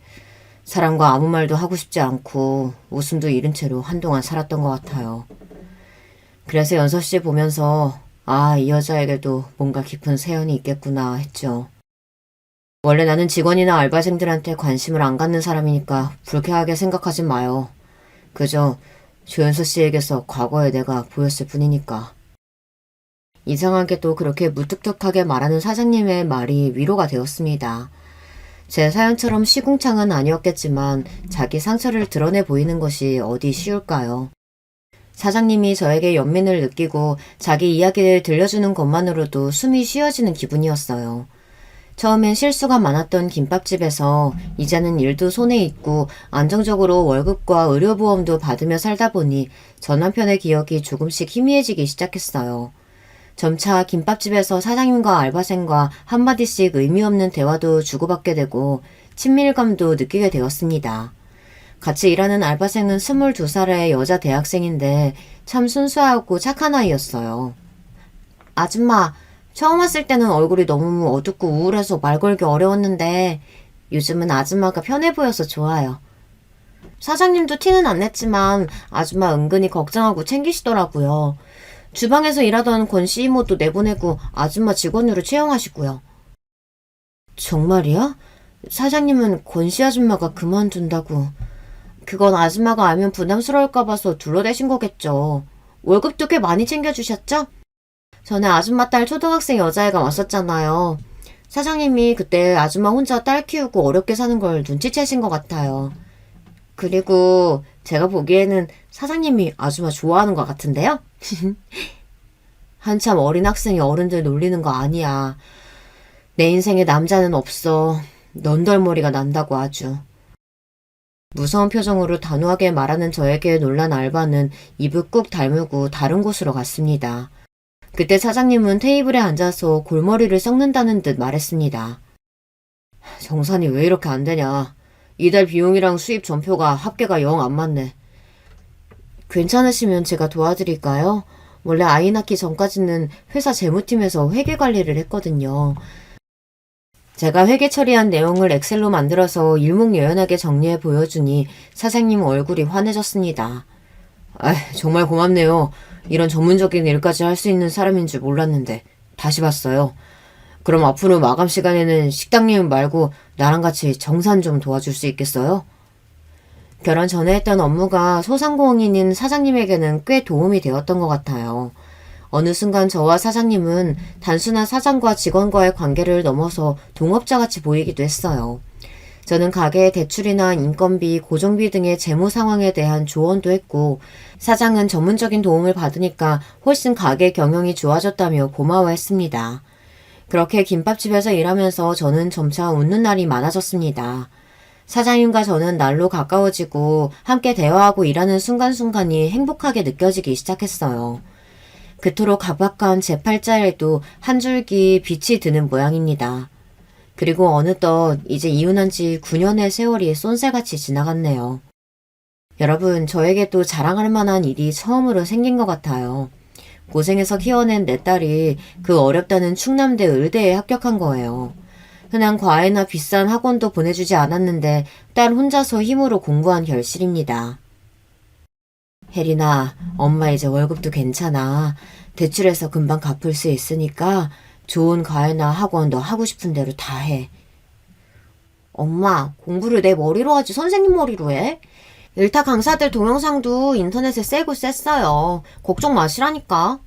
사람과 아무 말도 하고 싶지 않고 웃음도 잃은 채로 한동안 살았던 것 같아요. 그래서 연서 씨 보면서 아, 이 여자에게도 뭔가 깊은 세연이 있겠구나 했죠. 원래 나는 직원이나 알바생들한테 관심을 안 갖는 사람이니까 불쾌하게 생각하지 마요. 그저 조연서 씨에게서 과거의 내가 보였을 뿐이니까. 이상하게도 그렇게 무뚝뚝하게 말하는 사장님의 말이 위로가 되었습니다. 제 사연처럼 시궁창은 아니었겠지만 자기 상처를 드러내 보이는 것이 어디 쉬울까요? 사장님이 저에게 연민을 느끼고 자기 이야기를 들려주는 것만으로도 숨이 쉬어지는 기분이었어요. 처음엔 실수가 많았던 김밥집에서 이제는 일도 손에 있고 안정적으로 월급과 의료보험도 받으며 살다 보니 전 남편의 기억이 조금씩 희미해지기 시작했어요. 점차 김밥집에서 사장님과 알바생과 한마디씩 의미 없는 대화도 주고받게 되고 친밀감도 느끼게 되었습니다. 같이 일하는 알바생은 22살의 여자 대학생인데 참 순수하고 착한 아이였어요. 아줌마, 처음 왔을 때는 얼굴이 너무 어둡고 우울해서 말 걸기 어려웠는데 요즘은 아줌마가 편해 보여서 좋아요. 사장님도 티는 안 냈지만 아줌마 은근히 걱정하고 챙기시더라고요. 주방에서 일하던 권 CMO도 내보내고 아줌마 직원으로 채용하시고요. 정말이야? 사장님은 권씨 아줌마가 그만둔다고. 그건 아줌마가 알면 부담스러울까 봐서 둘러대신 거겠죠. 월급도 꽤 많이 챙겨주셨죠? 전에 아줌마 딸 초등학생 여자애가 왔었잖아요. 사장님이 그때 아줌마 혼자 딸 키우고 어렵게 사는 걸 눈치채신 것 같아요. 그리고 제가 보기에는 사장님이 아줌마 좋아하는 것 같은데요? 한참 어린 학생이 어른들 놀리는 거 아니야. 내 인생에 남자는 없어. 넌덜머리가 난다고 아주. 무서운 표정으로 단호하게 말하는 저에게 놀란 알바는 입을 꾹 다물고 다른 곳으로 갔습니다. 그때 사장님은 테이블에 앉아서 골머리를 썩는다는 듯 말했습니다. 정산이 왜 이렇게 안 되냐. 이달 비용이랑 수입 전표가 합계가 영 안 맞네. 괜찮으시면 제가 도와드릴까요? 원래 아이 낳기 전까지는 회사 재무팀에서 회계 관리를 했거든요. 제가 회계 처리한 내용을 엑셀로 만들어서 일목요연하게 정리해 보여주니 사장님 얼굴이 환해졌습니다. 정말 고맙네요. 이런 전문적인 일까지 할 수 있는 사람인 줄 몰랐는데 다시 봤어요. 그럼 앞으로 마감 시간에는 식당님 말고 나랑 같이 정산 좀 도와줄 수 있겠어요? 결혼 전에 했던 업무가 소상공인인 사장님에게는 꽤 도움이 되었던 것 같아요. 어느 순간 저와 사장님은 단순한 사장과 직원과의 관계를 넘어서 동업자같이 보이기도 했어요. 저는 가게의 대출이나 인건비, 고정비 등의 재무 상황에 대한 조언도 했고, 사장은 전문적인 도움을 받으니까 훨씬 가게 경영이 좋아졌다며 고마워했습니다. 그렇게 김밥집에서 일하면서 저는 점차 웃는 날이 많아졌습니다. 사장님과 저는 날로 가까워지고 함께 대화하고 일하는 순간순간이 행복하게 느껴지기 시작했어요. 그토록 각박한 제 팔자에도 한 줄기 빛이 드는 모양입니다. 그리고 어느덧 이제 이혼한 지 9년의 세월이 쏜새같이 지나갔네요. 여러분, 저에게도 자랑할 만한 일이 처음으로 생긴 것 같아요. 고생해서 키워낸 내 딸이 그 어렵다는 충남대 의대에 합격한 거예요. 흔한 과외나 비싼 학원도 보내주지 않았는데 딸 혼자서 힘으로 공부한 결실입니다. 혜린아, 엄마 이제 월급도 괜찮아. 대출해서 금방 갚을 수 있으니까 좋은 과외나 학원 너 하고 싶은 대로 다 해. 엄마, 공부를 내 머리로 하지 선생님 머리로 해? 일타 강사들 동영상도 인터넷에 세고 셌어요. 걱정 마시라니까.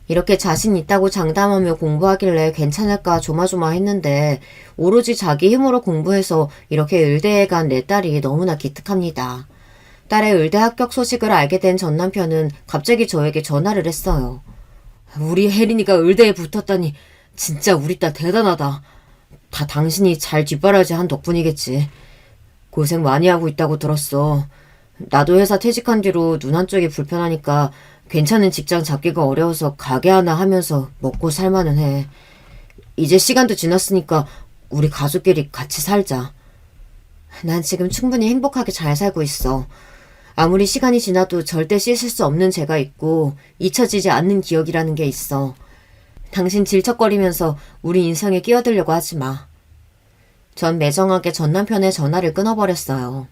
이렇게 자신 있다고 장담하며 공부하길래 괜찮을까 조마조마했는데 오로지 자기 힘으로 공부해서 이렇게 의대에 간 내 딸이 너무나 기특합니다. 딸의 의대 합격 소식을 알게 된 전 남편은 갑자기 저에게 전화를 했어요. 우리 혜린이가 의대에 붙었다니 진짜 우리 딸 대단하다. 다 당신이 잘 뒷바라지 한 덕분이겠지. 고생 많이 하고 있다고 들었어. 나도 회사 퇴직한 뒤로 눈 한쪽이 불편하니까 괜찮은 직장 잡기가 어려워서 가게 하나 하면서 먹고 살만은 해. 이제 시간도 지났으니까 우리 가족끼리 같이 살자. 난 지금 충분히 행복하게 잘 살고 있어. 아무리 시간이 지나도 절대 씻을 수 없는 죄가 있고 잊혀지지 않는 기억이라는 게 있어. 당신 질척거리면서 우리 인생에 끼어들려고 하지 마. 전 매정하게 전 남편의 전화를 끊어버렸어요.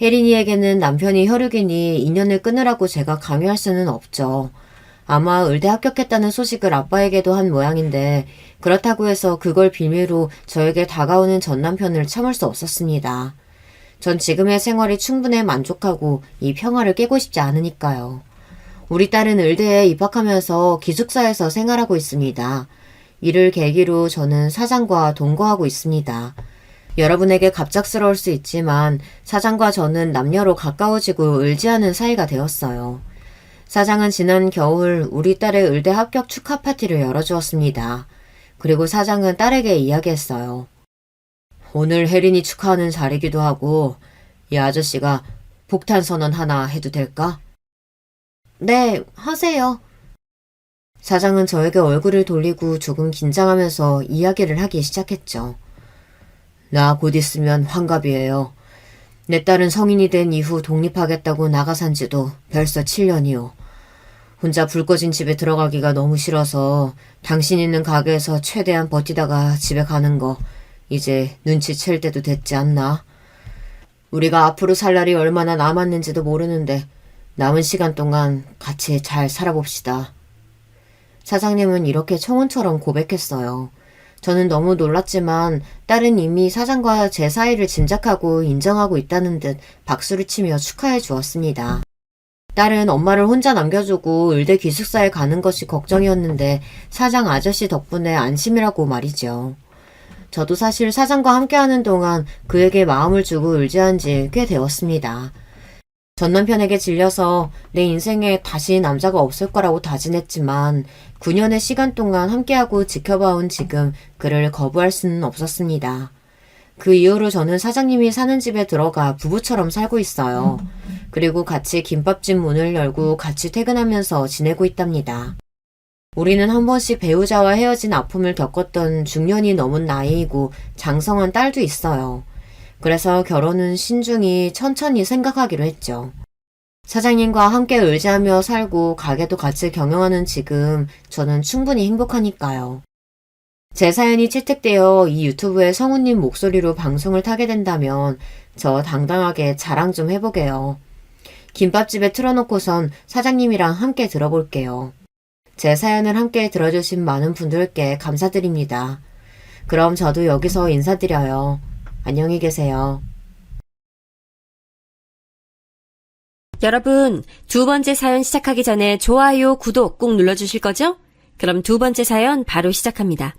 혜린이에게는 남편이 혈육이니 인연을 끊으라고 제가 강요할 수는 없죠. 아마 의대 합격했다는 소식을 아빠에게도 한 모양인데 그렇다고 해서 그걸 빌미로 저에게 다가오는 전 남편을 참을 수 없었습니다. 전 지금의 생활이 충분해 만족하고 이 평화를 깨고 싶지 않으니까요. 우리 딸은 의대에 입학하면서 기숙사에서 생활하고 있습니다. 이를 계기로 저는 사장과 동거하고 있습니다. 여러분에게 갑작스러울 수 있지만 사장과 저는 남녀로 가까워지고 의지하는 사이가 되었어요. 사장은 지난 겨울 우리 딸의 의대 합격 축하 파티를 열어주었습니다. 그리고 사장은 딸에게 이야기했어요. 오늘 혜린이 축하하는 자리기도 하고 이 아저씨가 폭탄 선언 하나 해도 될까? 네, 하세요. 사장은 저에게 얼굴을 돌리고 조금 긴장하면서 이야기를 하기 시작했죠. 나 곧 있으면 환갑이에요. 내 딸은 성인이 된 이후 독립하겠다고 나가 산 지도 벌써 7년이요. 혼자 불 꺼진 집에 들어가기가 너무 싫어서 당신 있는 가게에서 최대한 버티다가 집에 가는 거 이제 눈치챌 때도 됐지 않나? 우리가 앞으로 살 날이 얼마나 남았는지도 모르는데 남은 시간 동안 같이 잘 살아봅시다. 사장님은 이렇게 청혼처럼 고백했어요. 저는 너무 놀랐지만 딸은 이미 사장과 제 사이를 짐작하고 인정하고 있다는 듯 박수를 치며 축하해 주었습니다. 딸은 엄마를 혼자 남겨두고 의대 기숙사에 가는 것이 걱정이었는데 사장 아저씨 덕분에 안심이라고 말이죠. 저도 사실 사장과 함께하는 동안 그에게 마음을 주고 의지한 지 꽤 되었습니다. 전 남편에게 질려서 내 인생에 다시 남자가 없을 거라고 다짐했지만 9년의 시간 동안 함께하고 지켜봐온 지금 그를 거부할 수는 없었습니다. 그 이후로 저는 사장님이 사는 집에 들어가 부부처럼 살고 있어요. 그리고 같이 김밥집 문을 열고 같이 퇴근하면서 지내고 있답니다. 우리는 한 번씩 배우자와 헤어진 아픔을 겪었던 중년이 넘은 나이이고 장성한 딸도 있어요. 그래서 결혼은 신중히 천천히 생각하기로 했죠. 사장님과 함께 의지하며 살고 가게도 같이 경영하는 지금 저는 충분히 행복하니까요. 제 사연이 채택되어 이 유튜브에 성우님 목소리로 방송을 타게 된다면 저 당당하게 자랑 좀 해보게요. 김밥집에 틀어놓고선 사장님이랑 함께 들어볼게요. 제 사연을 함께 들어주신 많은 분들께 감사드립니다. 그럼 저도 여기서 인사드려요. 안녕히 계세요. 여러분, 두 번째 사연 시작하기 전에 좋아요, 구독 꼭 눌러주실 거죠? 그럼 두 번째 사연 바로 시작합니다.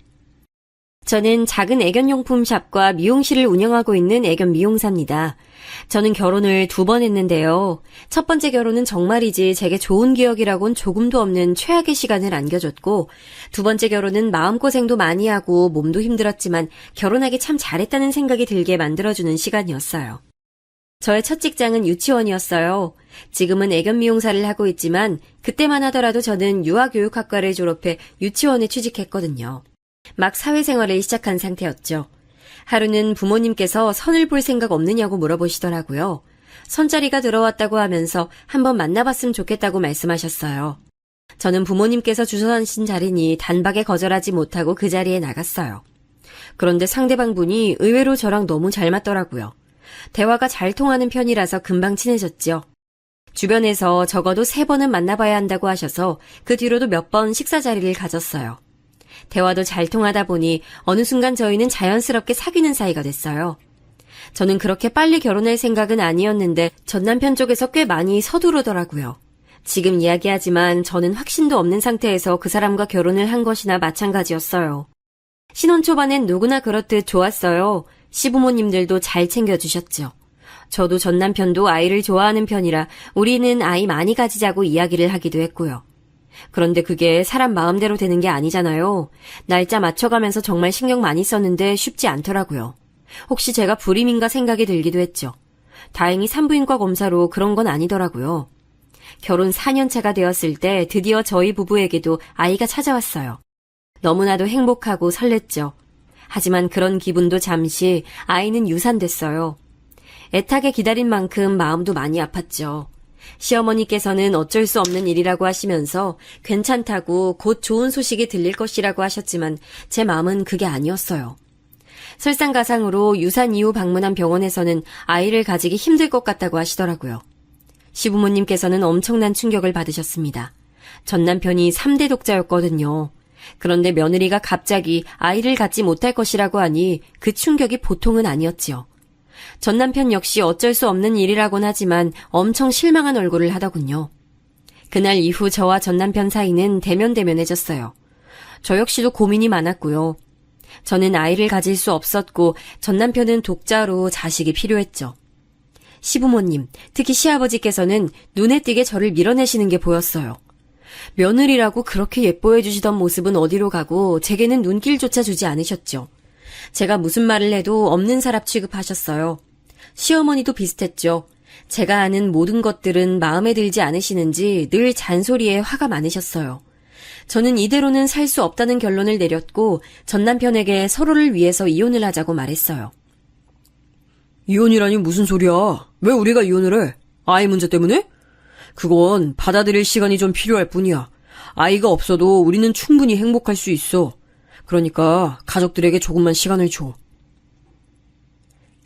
저는 작은 애견용품 샵과 미용실을 운영하고 있는 애견 미용사입니다. 저는 결혼을 2번 했는데요. 첫 번째 결혼은 정말이지 제게 좋은 기억이라곤 조금도 없는 최악의 시간을 안겨줬고, 두 번째 결혼은 마음고생도 많이 하고 몸도 힘들었지만 결혼하기 참 잘했다는 생각이 들게 만들어주는 시간이었어요. 저의 첫 직장은 유치원이었어요. 지금은 애견 미용사를 하고 있지만 그때만 하더라도 저는 유아교육학과를 졸업해 유치원에 취직했거든요. 막 사회생활을 시작한 상태였죠. 하루는 부모님께서 선을 볼 생각 없느냐고 물어보시더라고요. 선자리가 들어왔다고 하면서 한번 만나봤으면 좋겠다고 말씀하셨어요. 저는 부모님께서 주선하신 자리니 단박에 거절하지 못하고 그 자리에 나갔어요. 그런데 상대방 분이 의외로 저랑 너무 잘 맞더라고요. 대화가 잘 통하는 편이라서 금방 친해졌죠. 주변에서 적어도 3번은 만나봐야 한다고 하셔서 그 뒤로도 몇 번 식사 자리를 가졌어요. 대화도 잘 통하다 보니 어느 순간 저희는 자연스럽게 사귀는 사이가 됐어요. 저는 그렇게 빨리 결혼할 생각은 아니었는데 전 남편 쪽에서 꽤 많이 서두르더라고요. 지금 이야기하지만 저는 확신도 없는 상태에서 그 사람과 결혼을 한 것이나 마찬가지였어요. 신혼 초반엔 누구나 그렇듯 좋았어요. 시부모님들도 잘 챙겨주셨죠. 저도 전 남편도 아이를 좋아하는 편이라 우리는 아이 많이 가지자고 이야기를 하기도 했고요. 그런데 그게 사람 마음대로 되는 게 아니잖아요. 날짜 맞춰가면서 정말 신경 많이 썼는데 쉽지 않더라고요. 혹시 제가 불임인가 생각이 들기도 했죠. 다행히 산부인과 검사로 그런 건 아니더라고요. 결혼 4년 차가 되었을 때 드디어 저희 부부에게도 아이가 찾아왔어요. 너무나도 행복하고 설렜죠. 하지만 그런 기분도 잠시 아이는 유산됐어요. 애타게 기다린 만큼 마음도 많이 아팠죠. 시어머니께서는 어쩔 수 없는 일이라고 하시면서 괜찮다고 곧 좋은 소식이 들릴 것이라고 하셨지만 제 마음은 그게 아니었어요. 설상가상으로 유산 이후 방문한 병원에서는 아이를 가지기 힘들 것 같다고 하시더라고요. 시부모님께서는 엄청난 충격을 받으셨습니다. 전 남편이 3대 독자였거든요. 그런데 며느리가 갑자기 아이를 갖지 못할 것이라고 하니 그 충격이 보통은 아니었지요. 전 남편 역시 어쩔 수 없는 일이라곤 하지만 엄청 실망한 얼굴을 하더군요. 그날 이후 저와 전 남편 사이는 대면대면해졌어요. 저 역시도 고민이 많았고요. 저는 아이를 가질 수 없었고 전 남편은 독자로 자식이 필요했죠. 시부모님, 특히 시아버지께서는 눈에 띄게 저를 밀어내시는 게 보였어요. 며느리라고 그렇게 예뻐해 주시던 모습은 어디로 가고 제게는 눈길조차 주지 않으셨죠. 제가 무슨 말을 해도 없는 사람 취급하셨어요. 시어머니도 비슷했죠. 제가 아는 모든 것들은 마음에 들지 않으시는지 늘 잔소리에 화가 많으셨어요. 저는 이대로는 살 수 없다는 결론을 내렸고 전 남편에게 서로를 위해서 이혼을 하자고 말했어요. 이혼이라니 무슨 소리야? 왜 우리가 이혼을 해? 아이 문제 때문에? 그건 받아들일 시간이 좀 필요할 뿐이야. 아이가 없어도 우리는 충분히 행복할 수 있어. 그러니까 가족들에게 조금만 시간을 줘.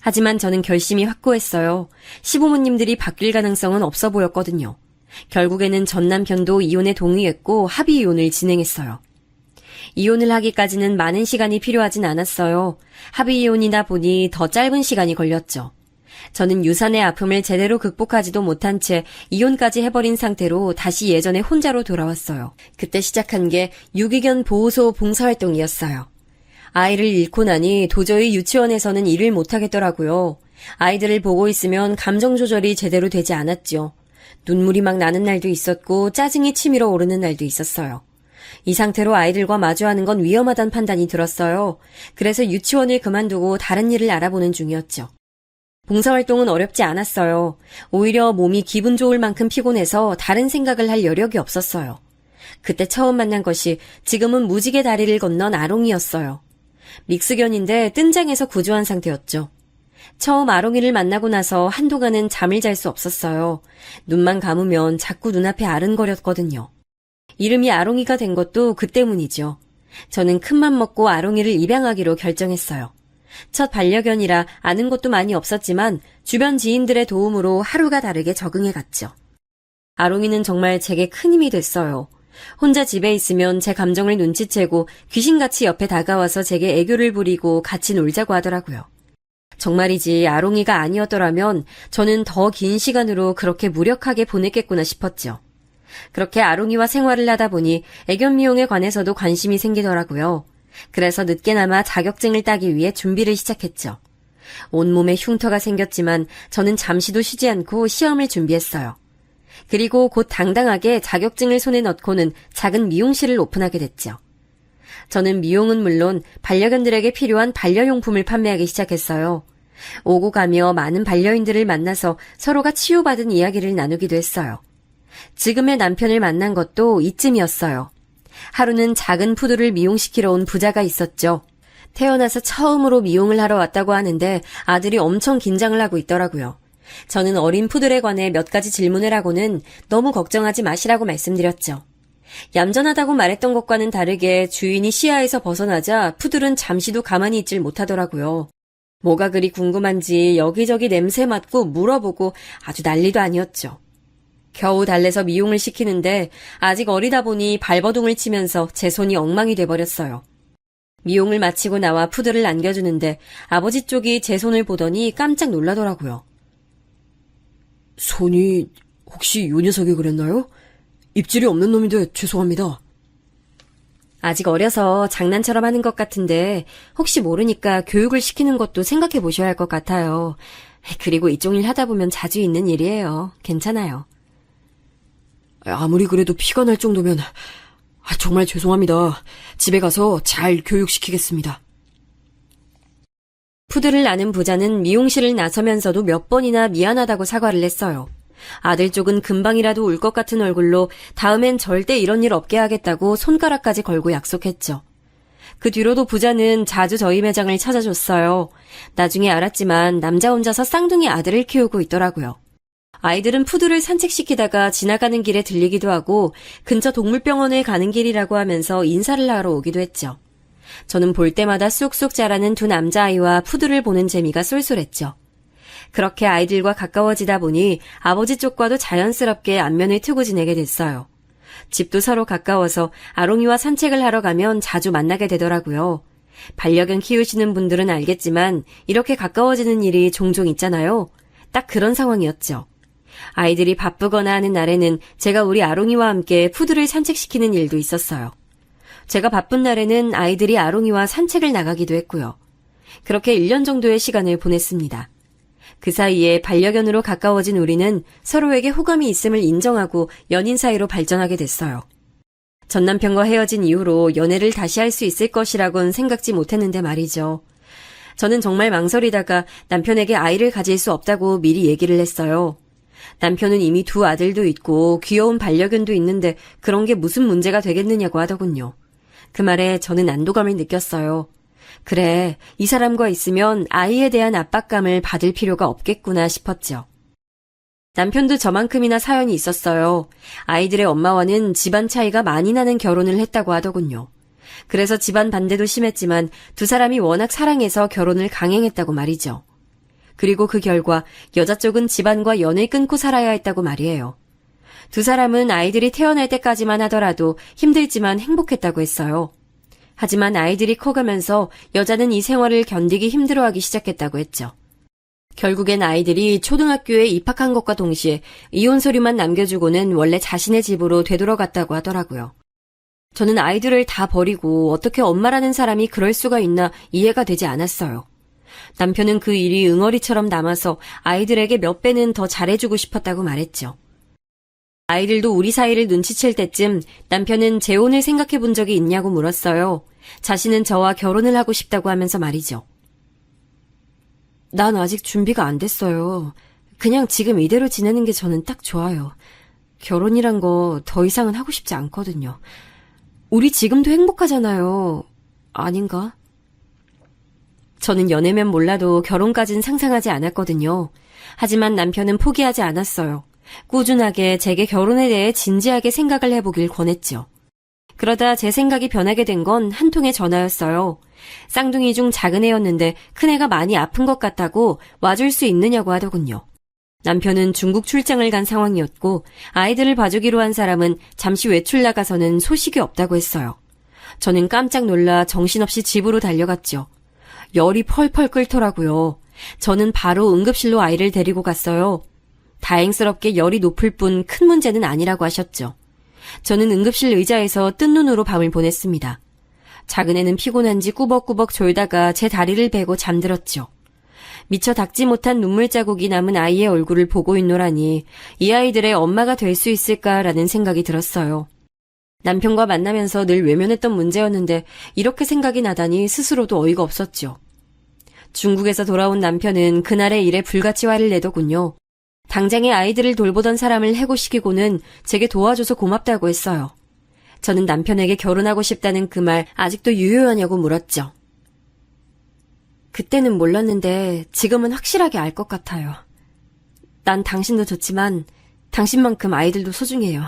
하지만 저는 결심이 확고했어요. 시부모님들이 바뀔 가능성은 없어 보였거든요. 결국에는 전 남편도 이혼에 동의했고 합의 이혼을 진행했어요. 이혼을 하기까지는 많은 시간이 필요하진 않았어요. 합의 이혼이다 보니 더 짧은 시간이 걸렸죠. 저는 유산의 아픔을 제대로 극복하지도 못한 채 이혼까지 해버린 상태로 다시 예전에 혼자로 돌아왔어요. 그때 시작한 게 유기견 보호소 봉사활동이었어요. 아이를 잃고 나니 도저히 유치원에서는 일을 못하겠더라고요. 아이들을 보고 있으면 감정 조절이 제대로 되지 않았죠. 눈물이 막 나는 날도 있었고 짜증이 치밀어 오르는 날도 있었어요. 이 상태로 아이들과 마주하는 건 위험하다는 판단이 들었어요. 그래서 유치원을 그만두고 다른 일을 알아보는 중이었죠. 봉사활동은 어렵지 않았어요. 오히려 몸이 기분 좋을 만큼 피곤해서 다른 생각을 할 여력이 없었어요. 그때 처음 만난 것이 지금은 무지개 다리를 건넌 아롱이였어요. 믹스견인데 뜬장에서 구조한 상태였죠. 처음 아롱이를 만나고 나서 한동안은 잠을 잘 수 없었어요. 눈만 감으면 자꾸 눈앞에 아른거렸거든요. 이름이 아롱이가 된 것도 그 때문이죠. 저는 큰맘 먹고 아롱이를 입양하기로 결정했어요. 첫 반려견이라 아는 것도 많이 없었지만 주변 지인들의 도움으로 하루가 다르게 적응해갔죠. 아롱이는 정말 제게 큰 힘이 됐어요. 혼자 집에 있으면 제 감정을 눈치채고 귀신같이 옆에 다가와서 제게 애교를 부리고 같이 놀자고 하더라고요. 정말이지 아롱이가 아니었더라면 저는 더 긴 시간으로 그렇게 무력하게 보냈겠구나 싶었죠. 그렇게 아롱이와 생활을 하다 보니 애견 미용에 관해서도 관심이 생기더라고요. 그래서 늦게나마 자격증을 따기 위해 준비를 시작했죠. 온몸에 흉터가 생겼지만 저는 잠시도 쉬지 않고 시험을 준비했어요. 그리고 곧 당당하게 자격증을 손에 넣고는 작은 미용실을 오픈하게 됐죠. 저는 미용은 물론 반려견들에게 필요한 반려용품을 판매하기 시작했어요. 오고 가며 많은 반려인들을 만나서 서로가 치유받은 이야기를 나누기도 했어요. 지금의 남편을 만난 것도 이쯤이었어요. 하루는 작은 푸들을 미용시키러 온 부자가 있었죠. 태어나서 처음으로 미용을 하러 왔다고 하는데 아들이 엄청 긴장을 하고 있더라고요. 저는 어린 푸들에 관해 몇 가지 질문을 하고는 너무 걱정하지 마시라고 말씀드렸죠. 얌전하다고 말했던 것과는 다르게 주인이 시야에서 벗어나자 푸들은 잠시도 가만히 있질 못하더라고요. 뭐가 그리 궁금한지 여기저기 냄새 맡고 물어보고 아주 난리도 아니었죠. 겨우 달래서 미용을 시키는데 아직 어리다 보니 발버둥을 치면서 제 손이 엉망이 돼버렸어요. 미용을 마치고 나와 푸들을 안겨주는데 아버지 쪽이 제 손을 보더니 깜짝 놀라더라고요. 손이 혹시 요 녀석이 그랬나요? 입질이 없는 놈인데 죄송합니다. 아직 어려서 장난처럼 하는 것 같은데 혹시 모르니까 교육을 시키는 것도 생각해 보셔야 할 것 같아요. 그리고 이쪽 일 하다 보면 자주 있는 일이에요. 괜찮아요. 아무리 그래도 피가 날 정도면 정말 죄송합니다. 집에 가서 잘 교육시키겠습니다. 푸들을 낳은 부자는 미용실을 나서면서도 몇 번이나 미안하다고 사과를 했어요. 아들 쪽은 금방이라도 울 것 같은 얼굴로 다음엔 절대 이런 일 없게 하겠다고 손가락까지 걸고 약속했죠. 그 뒤로도 부자는 자주 저희 매장을 찾아줬어요. 나중에 알았지만 남자 혼자서 쌍둥이 아들을 키우고 있더라고요. 아이들은 푸들을 산책시키다가 지나가는 길에 들리기도 하고 근처 동물병원에 가는 길이라고 하면서 인사를 하러 오기도 했죠. 저는 볼 때마다 쑥쑥 자라는 두 남자아이와 푸들을 보는 재미가 쏠쏠했죠. 그렇게 아이들과 가까워지다 보니 아버지 쪽과도 자연스럽게 안면을 트고 지내게 됐어요. 집도 서로 가까워서 아롱이와 산책을 하러 가면 자주 만나게 되더라고요. 반려견 키우시는 분들은 알겠지만 이렇게 가까워지는 일이 종종 있잖아요. 딱 그런 상황이었죠. 아이들이 바쁘거나 하는 날에는 제가 우리 아롱이와 함께 푸들을 산책시키는 일도 있었어요. 제가 바쁜 날에는 아이들이 아롱이와 산책을 나가기도 했고요. 그렇게 1년 정도의 시간을 보냈습니다. 그 사이에 반려견으로 가까워진 우리는 서로에게 호감이 있음을 인정하고 연인 사이로 발전하게 됐어요. 전 남편과 헤어진 이후로 연애를 다시 할 수 있을 것이라곤 생각지 못했는데 말이죠. 저는 정말 망설이다가 남편에게 아이를 가질 수 없다고 미리 얘기를 했어요. 남편은 이미 두 아들도 있고 귀여운 반려견도 있는데 그런 게 무슨 문제가 되겠느냐고 하더군요. 그 말에 저는 안도감을 느꼈어요. 그래, 이 사람과 있으면 아이에 대한 압박감을 받을 필요가 없겠구나 싶었죠. 남편도 저만큼이나 사연이 있었어요. 아이들의 엄마와는 집안 차이가 많이 나는 결혼을 했다고 하더군요. 그래서 집안 반대도 심했지만 두 사람이 워낙 사랑해서 결혼을 강행했다고 말이죠. 그리고 그 결과 여자 쪽은 집안과 연을 끊고 살아야 했다고 말이에요. 두 사람은 아이들이 태어날 때까지만 하더라도 힘들지만 행복했다고 했어요. 하지만 아이들이 커가면서 여자는 이 생활을 견디기 힘들어하기 시작했다고 했죠. 결국엔 아이들이 초등학교에 입학한 것과 동시에 이혼 서류만 남겨주고는 원래 자신의 집으로 되돌아갔다고 하더라고요. 저는 아이들을 다 버리고 어떻게 엄마라는 사람이 그럴 수가 있나 이해가 되지 않았어요. 남편은 그 일이 응어리처럼 남아서 아이들에게 몇 배는 더 잘해주고 싶었다고 말했죠. 아이들도 우리 사이를 눈치챌 때쯤 남편은 재혼을 생각해 본 적이 있냐고 물었어요. 자신은 저와 결혼을 하고 싶다고 하면서 말이죠. 난 아직 준비가 안 됐어요. 그냥 지금 이대로 지내는 게 저는 딱 좋아요. 결혼이란 거 더 이상은 하고 싶지 않거든요. 우리 지금도 행복하잖아요. 아닌가? 저는 연애면 몰라도 결혼까진 상상하지 않았거든요. 하지만 남편은 포기하지 않았어요. 꾸준하게 제게 결혼에 대해 진지하게 생각을 해보길 권했죠. 그러다 제 생각이 변하게 된 건 한 통의 전화였어요. 쌍둥이 중 작은 애였는데 큰애가 많이 아픈 것 같다고 와줄 수 있느냐고 하더군요. 남편은 중국 출장을 간 상황이었고 아이들을 봐주기로 한 사람은 잠시 외출 나가서는 소식이 없다고 했어요. 저는 깜짝 놀라 정신없이 집으로 달려갔죠. 열이 펄펄 끓더라고요. 저는 바로 응급실로 아이를 데리고 갔어요. 다행스럽게 열이 높을 뿐 큰 문제는 아니라고 하셨죠. 저는 응급실 의자에서 뜬 눈으로 밤을 보냈습니다. 작은 애는 피곤한지 꾸벅꾸벅 졸다가 제 다리를 베고 잠들었죠. 미처 닦지 못한 눈물 자국이 남은 아이의 얼굴을 보고 있노라니 이 아이들의 엄마가 될 수 있을까라는 생각이 들었어요. 남편과 만나면서 늘 외면했던 문제였는데 이렇게 생각이 나다니 스스로도 어이가 없었죠. 중국에서 돌아온 남편은 그날의 일에 불같이 화를 내더군요. 당장에 아이들을 돌보던 사람을 해고시키고는 제게 도와줘서 고맙다고 했어요. 저는 남편에게 결혼하고 싶다는 그 말 아직도 유효하냐고 물었죠. 그때는 몰랐는데 지금은 확실하게 알 것 같아요. 난 당신도 좋지만 당신만큼 아이들도 소중해요.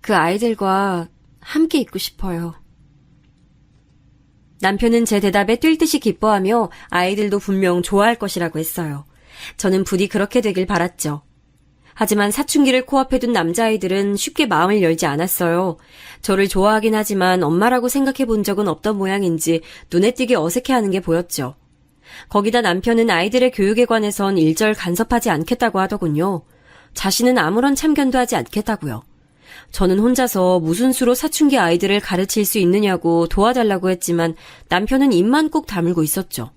그 아이들과 함께 있고 싶어요. 남편은 제 대답에 뛸 듯이 기뻐하며 아이들도 분명 좋아할 것이라고 했어요. 저는 부디 그렇게 되길 바랐죠. 하지만 사춘기를 코앞에 둔 남자아이들은 쉽게 마음을 열지 않았어요. 저를 좋아하긴 하지만 엄마라고 생각해 본 적은 없던 모양인지 눈에 띄게 어색해하는 게 보였죠. 거기다 남편은 아이들의 교육에 관해선 일절 간섭하지 않겠다고 하더군요. 자신은 아무런 참견도 하지 않겠다고요. 저는 혼자서 무슨 수로 사춘기 아이들을 가르칠 수 있느냐고 도와달라고 했지만 남편은 입만 꼭 다물고 있었죠.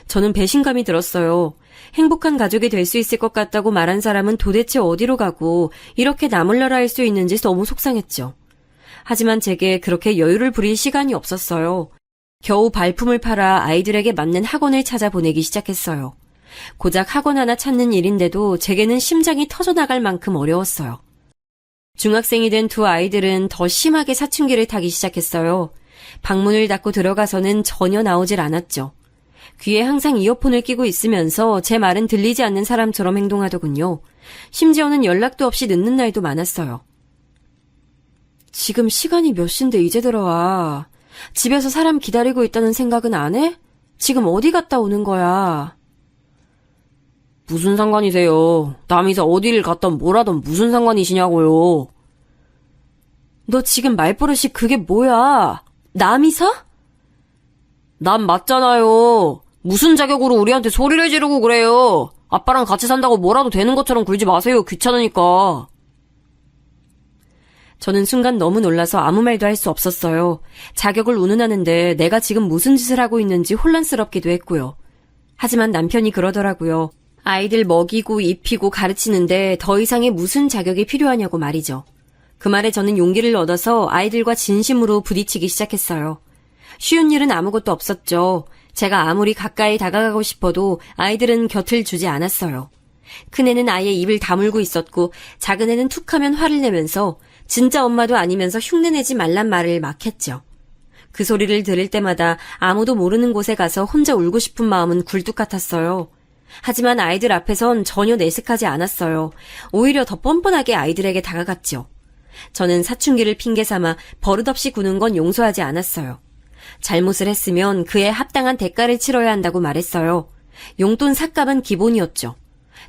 저는 배신감이 들었어요. 행복한 가족이 될 수 있을 것 같다고 말한 사람은 도대체 어디로 가고 이렇게 나몰라라 할 수 있는지 너무 속상했죠. 하지만 제게 그렇게 여유를 부릴 시간이 없었어요. 겨우 발품을 팔아 아이들에게 맞는 학원을 찾아보내기 시작했어요. 고작 학원 하나 찾는 일인데도 제게는 심장이 터져나갈 만큼 어려웠어요. 중학생이 된 두 아이들은 더 심하게 사춘기를 타기 시작했어요. 방문을 닫고 들어가서는 전혀 나오질 않았죠. 귀에 항상 이어폰을 끼고 있으면서 제 말은 들리지 않는 사람처럼 행동하더군요. 심지어는 연락도 없이 늦는 날도 많았어요. 지금 시간이 몇 시인데 이제 들어와. 집에서 사람 기다리고 있다는 생각은 안 해? 지금 어디 갔다 오는 거야? 무슨 상관이세요? 남이서 어디를 갔던 뭐라던 무슨 상관이시냐고요? 너 지금 말버릇이 그게 뭐야? 남이서? 난 맞잖아요. 무슨 자격으로 우리한테 소리를 지르고 그래요. 아빠랑 같이 산다고 뭐라도 되는 것처럼 굴지 마세요. 귀찮으니까. 저는 순간 너무 놀라서 아무 말도 할 수 없었어요. 자격을 운운하는데 내가 지금 무슨 짓을 하고 있는지 혼란스럽기도 했고요. 하지만 남편이 그러더라고요. 아이들 먹이고 입히고 가르치는데 더 이상의 무슨 자격이 필요하냐고 말이죠. 그 말에 저는 용기를 얻어서 아이들과 진심으로 부딪히기 시작했어요. 쉬운 일은 아무것도 없었죠. 제가 아무리 가까이 다가가고 싶어도 아이들은 곁을 주지 않았어요. 큰애는 아예 입을 다물고 있었고 작은 애는 툭하면 화를 내면서 진짜 엄마도 아니면서 흉내내지 말란 말을 막 했죠. 그 소리를 들을 때마다 아무도 모르는 곳에 가서 혼자 울고 싶은 마음은 굴뚝 같았어요. 하지만 아이들 앞에선 전혀 내색하지 않았어요. 오히려 더 뻔뻔하게 아이들에게 다가갔죠. 저는 사춘기를 핑계삼아 버릇없이 구는 건 용서하지 않았어요. 잘못을 했으면 그에 합당한 대가를 치러야 한다고 말했어요. 용돈 삭감은 기본이었죠.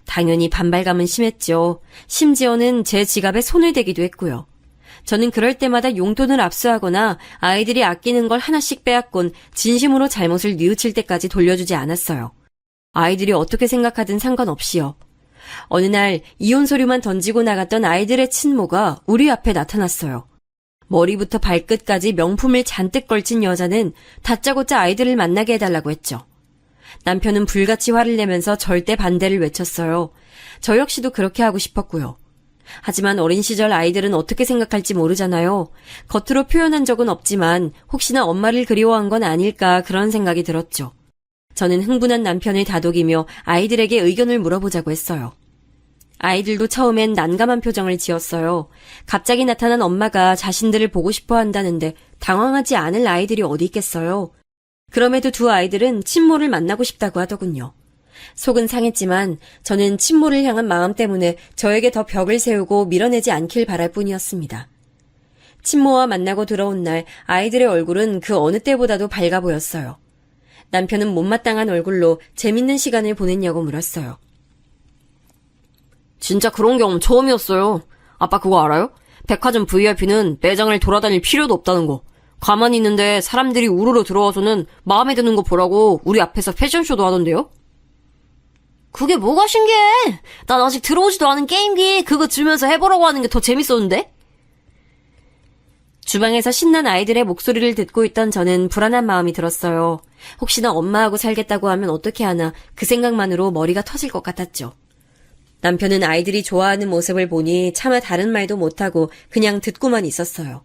당연히 반발감은 심했죠. 심지어는 제 지갑에 손을 대기도 했고요. 저는 그럴 때마다 용돈을 압수하거나 아이들이 아끼는 걸 하나씩 빼앗곤 진심으로 잘못을 뉘우칠 때까지 돌려주지 않았어요. 아이들이 어떻게 생각하든 상관없이요. 어느 날 이혼 서류만 던지고 나갔던 아이들의 친모가 우리 앞에 나타났어요. 머리부터 발끝까지 명품을 잔뜩 걸친 여자는 다짜고짜 아이들을 만나게 해달라고 했죠. 남편은 불같이 화를 내면서 절대 반대를 외쳤어요. 저 역시도 그렇게 하고 싶었고요. 하지만 어린 시절 아이들은 어떻게 생각할지 모르잖아요. 겉으로 표현한 적은 없지만 혹시나 엄마를 그리워한 건 아닐까 그런 생각이 들었죠. 저는 흥분한 남편을 다독이며 아이들에게 의견을 물어보자고 했어요. 아이들도 처음엔 난감한 표정을 지었어요. 갑자기 나타난 엄마가 자신들을 보고 싶어 한다는데 당황하지 않을 아이들이 어디 있겠어요. 그럼에도 두 아이들은 친모를 만나고 싶다고 하더군요. 속은 상했지만 저는 친모를 향한 마음 때문에 저에게 더 벽을 세우고 밀어내지 않길 바랄 뿐이었습니다. 친모와 만나고 들어온 날 아이들의 얼굴은 그 어느 때보다도 밝아 보였어요. 남편은 못마땅한 얼굴로 재밌는 시간을 보냈냐고 물었어요. 진짜 그런 경험 처음이었어요. 아빠 그거 알아요? 백화점 VIP는 매장을 돌아다닐 필요도 없다는 거. 가만히 있는데 사람들이 우르르 들어와서는 마음에 드는 거 보라고 우리 앞에서 패션쇼도 하던데요? 그게 뭐가 신기해? 난 아직 들어오지도 않은 게임기 그거 주면서 해보라고 하는 게 더 재밌었는데? 주방에서 신난 아이들의 목소리를 듣고 있던 저는 불안한 마음이 들었어요. 혹시나 엄마하고 살겠다고 하면 어떻게 하나 그 생각만으로 머리가 터질 것 같았죠. 남편은 아이들이 좋아하는 모습을 보니 차마 다른 말도 못하고 그냥 듣고만 있었어요.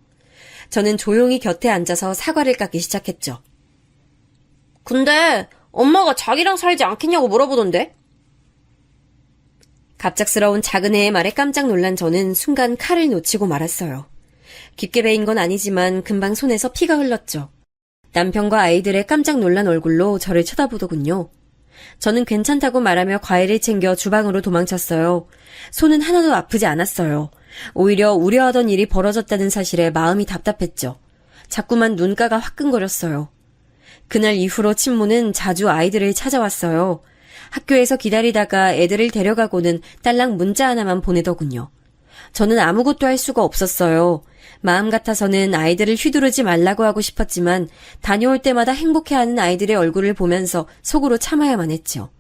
저는 조용히 곁에 앉아서 사과를 깎기 시작했죠. 근데 엄마가 자기랑 살지 않겠냐고 물어보던데? 갑작스러운 작은 애의 말에 깜짝 놀란 저는 순간 칼을 놓치고 말았어요. 깊게 베인 건 아니지만 금방 손에서 피가 흘렀죠. 남편과 아이들의 깜짝 놀란 얼굴로 저를 쳐다보더군요. 저는 괜찮다고 말하며 과일을 챙겨 주방으로 도망쳤어요. 손은 하나도 아프지 않았어요. 오히려 우려하던 일이 벌어졌다는 사실에 마음이 답답했죠. 자꾸만 눈가가 화끈거렸어요. 그날 이후로 친모는 자주 아이들을 찾아왔어요. 학교에서 기다리다가 애들을 데려가고는 딸랑 문자 하나만 보내더군요. 저는 아무것도 할 수가 없었어요. 마음 같아서는 아이들을 휘두르지 말라고 하고 싶었지만 다녀올 때마다 행복해하는 아이들의 얼굴을 보면서 속으로 참아야만 했죠.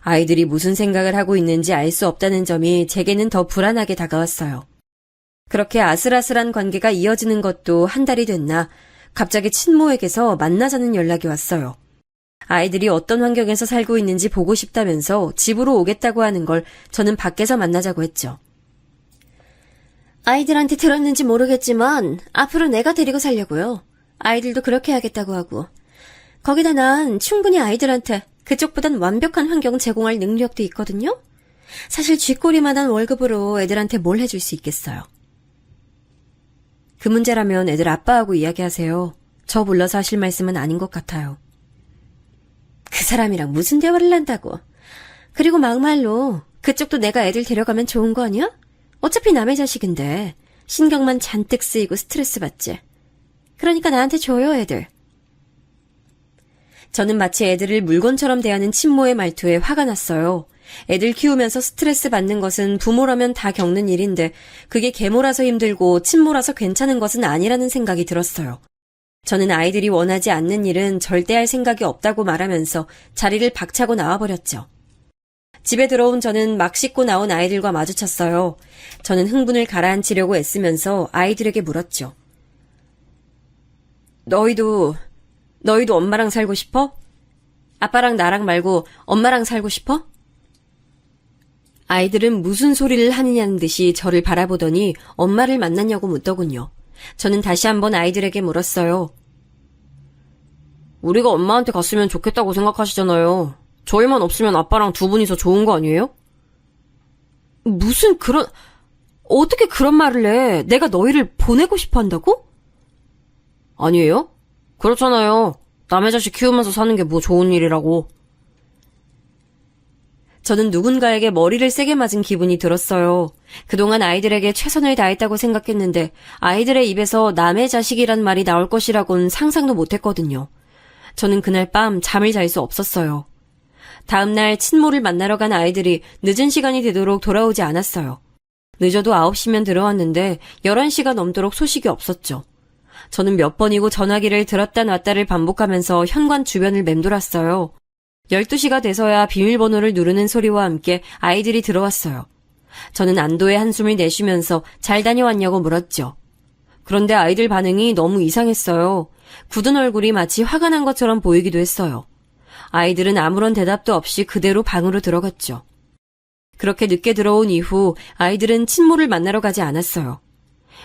아이들이 무슨 생각을 하고 있는지 알 수 없다는 점이 제게는 더 불안하게 다가왔어요. 그렇게 아슬아슬한 관계가 이어지는 것도 한 달이 됐나 갑자기 친모에게서 만나자는 연락이 왔어요. 아이들이 어떤 환경에서 살고 있는지 보고 싶다면서 집으로 오겠다고 하는 걸 저는 밖에서 만나자고 했죠. 아이들한테 들었는지 모르겠지만 앞으로 내가 데리고 살려고요. 아이들도 그렇게 하겠다고 하고. 거기다 난 충분히 아이들한테 그쪽보단 완벽한 환경 제공할 능력도 있거든요. 사실 쥐꼬리만한 월급으로 애들한테 뭘 해줄 수 있겠어요. 그 문제라면 애들 아빠하고 이야기하세요. 저 불러서 하실 말씀은 아닌 것 같아요. 그 사람이랑 무슨 대화를 한다고. 그리고 막말로 그쪽도 내가 애들 데려가면 좋은 거 아니야? 어차피 남의 자식인데 신경만 잔뜩 쓰이고 스트레스 받지. 그러니까 나한테 줘요, 애들. 저는 마치 애들을 물건처럼 대하는 친모의 말투에 화가 났어요. 애들 키우면서 스트레스 받는 것은 부모라면 다 겪는 일인데 그게 계모라서 힘들고 친모라서 괜찮은 것은 아니라는 생각이 들었어요. 저는 아이들이 원하지 않는 일은 절대 할 생각이 없다고 말하면서 자리를 박차고 나와버렸죠. 집에 들어온 저는 막 씻고 나온 아이들과 마주쳤어요. 저는 흥분을 가라앉히려고 애쓰면서 아이들에게 물었죠. 너희도 엄마랑 살고 싶어? 아빠랑 나랑 말고 엄마랑 살고 싶어? 아이들은 무슨 소리를 하느냐는 듯이 저를 바라보더니 엄마를 만났냐고 묻더군요. 저는 다시 한번 아이들에게 물었어요. 우리가 엄마한테 갔으면 좋겠다고 생각하시잖아요. 저희만 없으면 아빠랑 두 분이서 좋은 거 아니에요? 어떻게 그런 말을 해? 내가 너희를 보내고 싶어 한다고? 아니에요? 그렇잖아요. 남의 자식 키우면서 사는 게 뭐 좋은 일이라고. 저는 누군가에게 머리를 세게 맞은 기분이 들었어요. 그동안 아이들에게 최선을 다했다고 생각했는데 아이들의 입에서 남의 자식이란 말이 나올 것이라고는 상상도 못했거든요. 저는 그날 밤 잠을 잘 수 없었어요. 다음날 친모를 만나러 간 아이들이 늦은 시간이 되도록 돌아오지 않았어요. 늦어도 9시면 들어왔는데 11시가 넘도록 소식이 없었죠. 저는 몇 번이고 전화기를 들었다 놨다를 반복하면서 현관 주변을 맴돌았어요. 12시가 돼서야 비밀번호를 누르는 소리와 함께 아이들이 들어왔어요. 저는 안도의 한숨을 내쉬면서 잘 다녀왔냐고 물었죠. 그런데 아이들 반응이 너무 이상했어요. 굳은 얼굴이 마치 화가 난 것처럼 보이기도 했어요. 아이들은 아무런 대답도 없이 그대로 방으로 들어갔죠. 그렇게 늦게 들어온 이후 아이들은 친모를 만나러 가지 않았어요.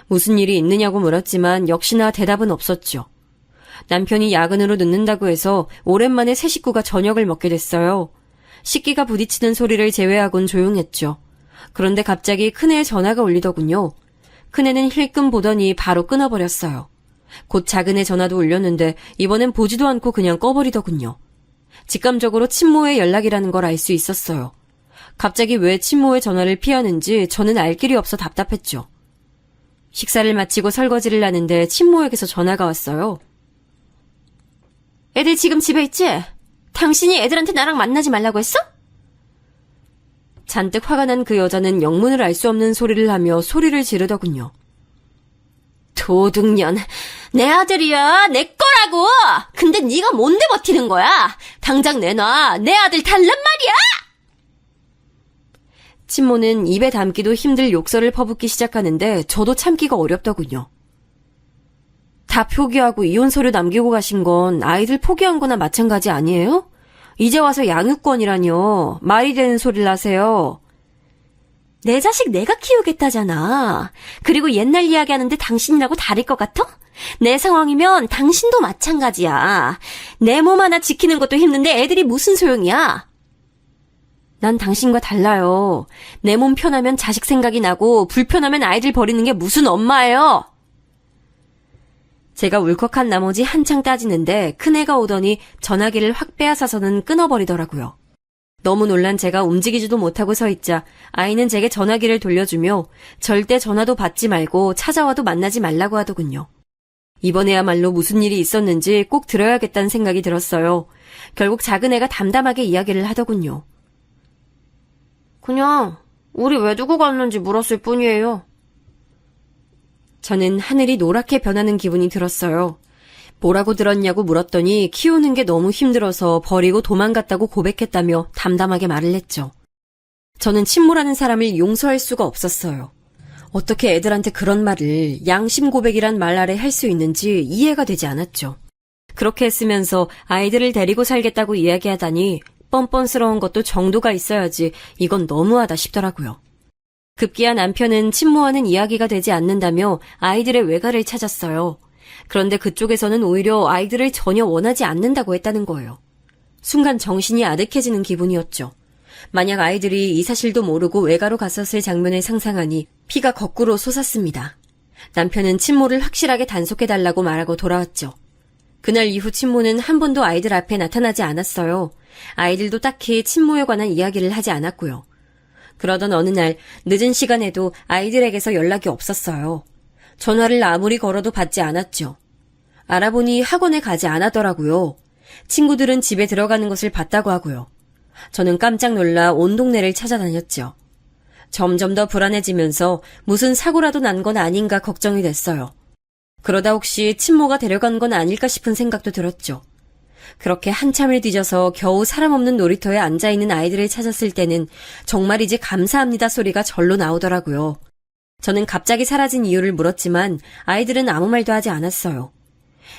무슨 일이 있느냐고 물었지만 역시나 대답은 없었죠. 남편이 야근으로 늦는다고 해서 오랜만에 새 식구가 저녁을 먹게 됐어요. 식기가 부딪히는 소리를 제외하곤 조용했죠. 그런데 갑자기 큰애의 전화가 울리더군요. 큰애는 힐끔 보더니 바로 끊어버렸어요. 곧 작은애 전화도 울렸는데 이번엔 보지도 않고 그냥 꺼버리더군요. 직감적으로 친모의 연락이라는 걸 알 수 있었어요. 갑자기 왜 친모의 전화를 피하는지 저는 알 길이 없어 답답했죠. 식사를 마치고 설거지를 하는데 친모에게서 전화가 왔어요. 애들 지금 집에 있지? 당신이 애들한테 나랑 만나지 말라고 했어? 잔뜩 화가 난 그 여자는 영문을 알 수 없는 소리를 하며 소리를 지르더군요. 도둑년, 내 아들이야, 내 거라고! 근데 네가 뭔데 버티는 거야? 당장 내놔, 내 아들 달란 말이야! 친모는 입에 담기도 힘들 욕설을 퍼붓기 시작하는데 저도 참기가 어렵더군요. 다 포기하고 이혼서류 남기고 가신 건 아이들 포기한 거나 마찬가지 아니에요? 이제 와서 양육권이라뇨. 말이 되는 소리를 하세요. 내 자식 내가 키우겠다잖아. 그리고 옛날 이야기하는데 당신이라고 다를 것 같아? 내 상황이면 당신도 마찬가지야. 내 몸 하나 지키는 것도 힘든데 애들이 무슨 소용이야? 난 당신과 달라요. 내 몸 편하면 자식 생각이 나고 불편하면 아이들 버리는 게 무슨 엄마예요? 제가 울컥한 나머지 한창 따지는데 큰애가 오더니 전화기를 확 빼앗아서는 끊어버리더라고요. 너무 놀란 제가 움직이지도 못하고 서 있자 아이는 제게 전화기를 돌려주며 절대 전화도 받지 말고 찾아와도 만나지 말라고 하더군요. 이번에야말로 무슨 일이 있었는지 꼭 들어야겠다는 생각이 들었어요. 결국 작은애가 담담하게 이야기를 하더군요. 그냥 우리 왜 두고 갔는지 물었을 뿐이에요. 저는 하늘이 노랗게 변하는 기분이 들었어요. 뭐라고 들었냐고 물었더니 키우는 게 너무 힘들어서 버리고 도망갔다고 고백했다며 담담하게 말을 했죠. 저는 친모라는 사람을 용서할 수가 없었어요. 어떻게 애들한테 그런 말을 양심 고백이란 말 아래 할 수 있는지 이해가 되지 않았죠. 그렇게 했으면서 아이들을 데리고 살겠다고 이야기하다니 뻔뻔스러운 것도 정도가 있어야지 이건 너무하다 싶더라고요. 급기야 남편은 친모와는 이야기가 되지 않는다며 아이들의 외가를 찾았어요. 그런데 그쪽에서는 오히려 아이들을 전혀 원하지 않는다고 했다는 거예요. 순간 정신이 아득해지는 기분이었죠. 만약 아이들이 이 사실도 모르고 외가로 갔었을 장면을 상상하니 피가 거꾸로 솟았습니다. 남편은 친모를 확실하게 단속해달라고 말하고 돌아왔죠. 그날 이후 친모는 한 번도 아이들 앞에 나타나지 않았어요. 아이들도 딱히 친모에 관한 이야기를 하지 않았고요. 그러던 어느 날 늦은 시간에도 아이들에게서 연락이 없었어요. 전화를 아무리 걸어도 받지 않았죠. 알아보니 학원에 가지 않았더라고요. 친구들은 집에 들어가는 것을 봤다고 하고요. 저는 깜짝 놀라 온 동네를 찾아다녔죠. 점점 더 불안해지면서 무슨 사고라도 난 건 아닌가 걱정이 됐어요. 그러다 혹시 친모가 데려간 건 아닐까 싶은 생각도 들었죠. 그렇게 한참을 뒤져서 겨우 사람 없는 놀이터에 앉아있는 아이들을 찾았을 때는 정말이지 감사합니다 소리가 절로 나오더라고요. 저는 갑자기 사라진 이유를 물었지만 아이들은 아무 말도 하지 않았어요.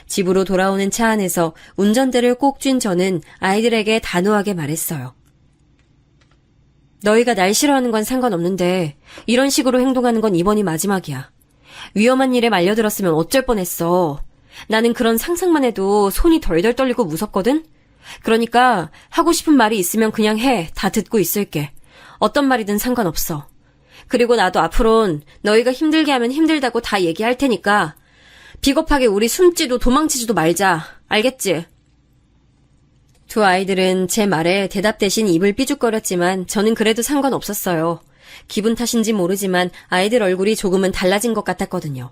집으로 돌아오는 차 안에서 운전대를 꼭 쥔 저는 아이들에게 단호하게 말했어요. 너희가 날 싫어하는 건 상관없는데 이런 식으로 행동하는 건 이번이 마지막이야. 위험한 일에 말려들었으면 어쩔 뻔했어. 나는 그런 상상만 해도 손이 덜덜 떨리고 무섭거든? 그러니까 하고 싶은 말이 있으면 그냥 해. 다 듣고 있을게. 어떤 말이든 상관없어. 그리고 나도 앞으론 너희가 힘들게 하면 힘들다고 다 얘기할 테니까 비겁하게 우리 숨지도 도망치지도 말자. 알겠지? 두 아이들은 제 말에 대답 대신 입을 삐죽거렸지만 저는 그래도 상관없었어요. 기분 탓인지 모르지만 아이들 얼굴이 조금은 달라진 것 같았거든요.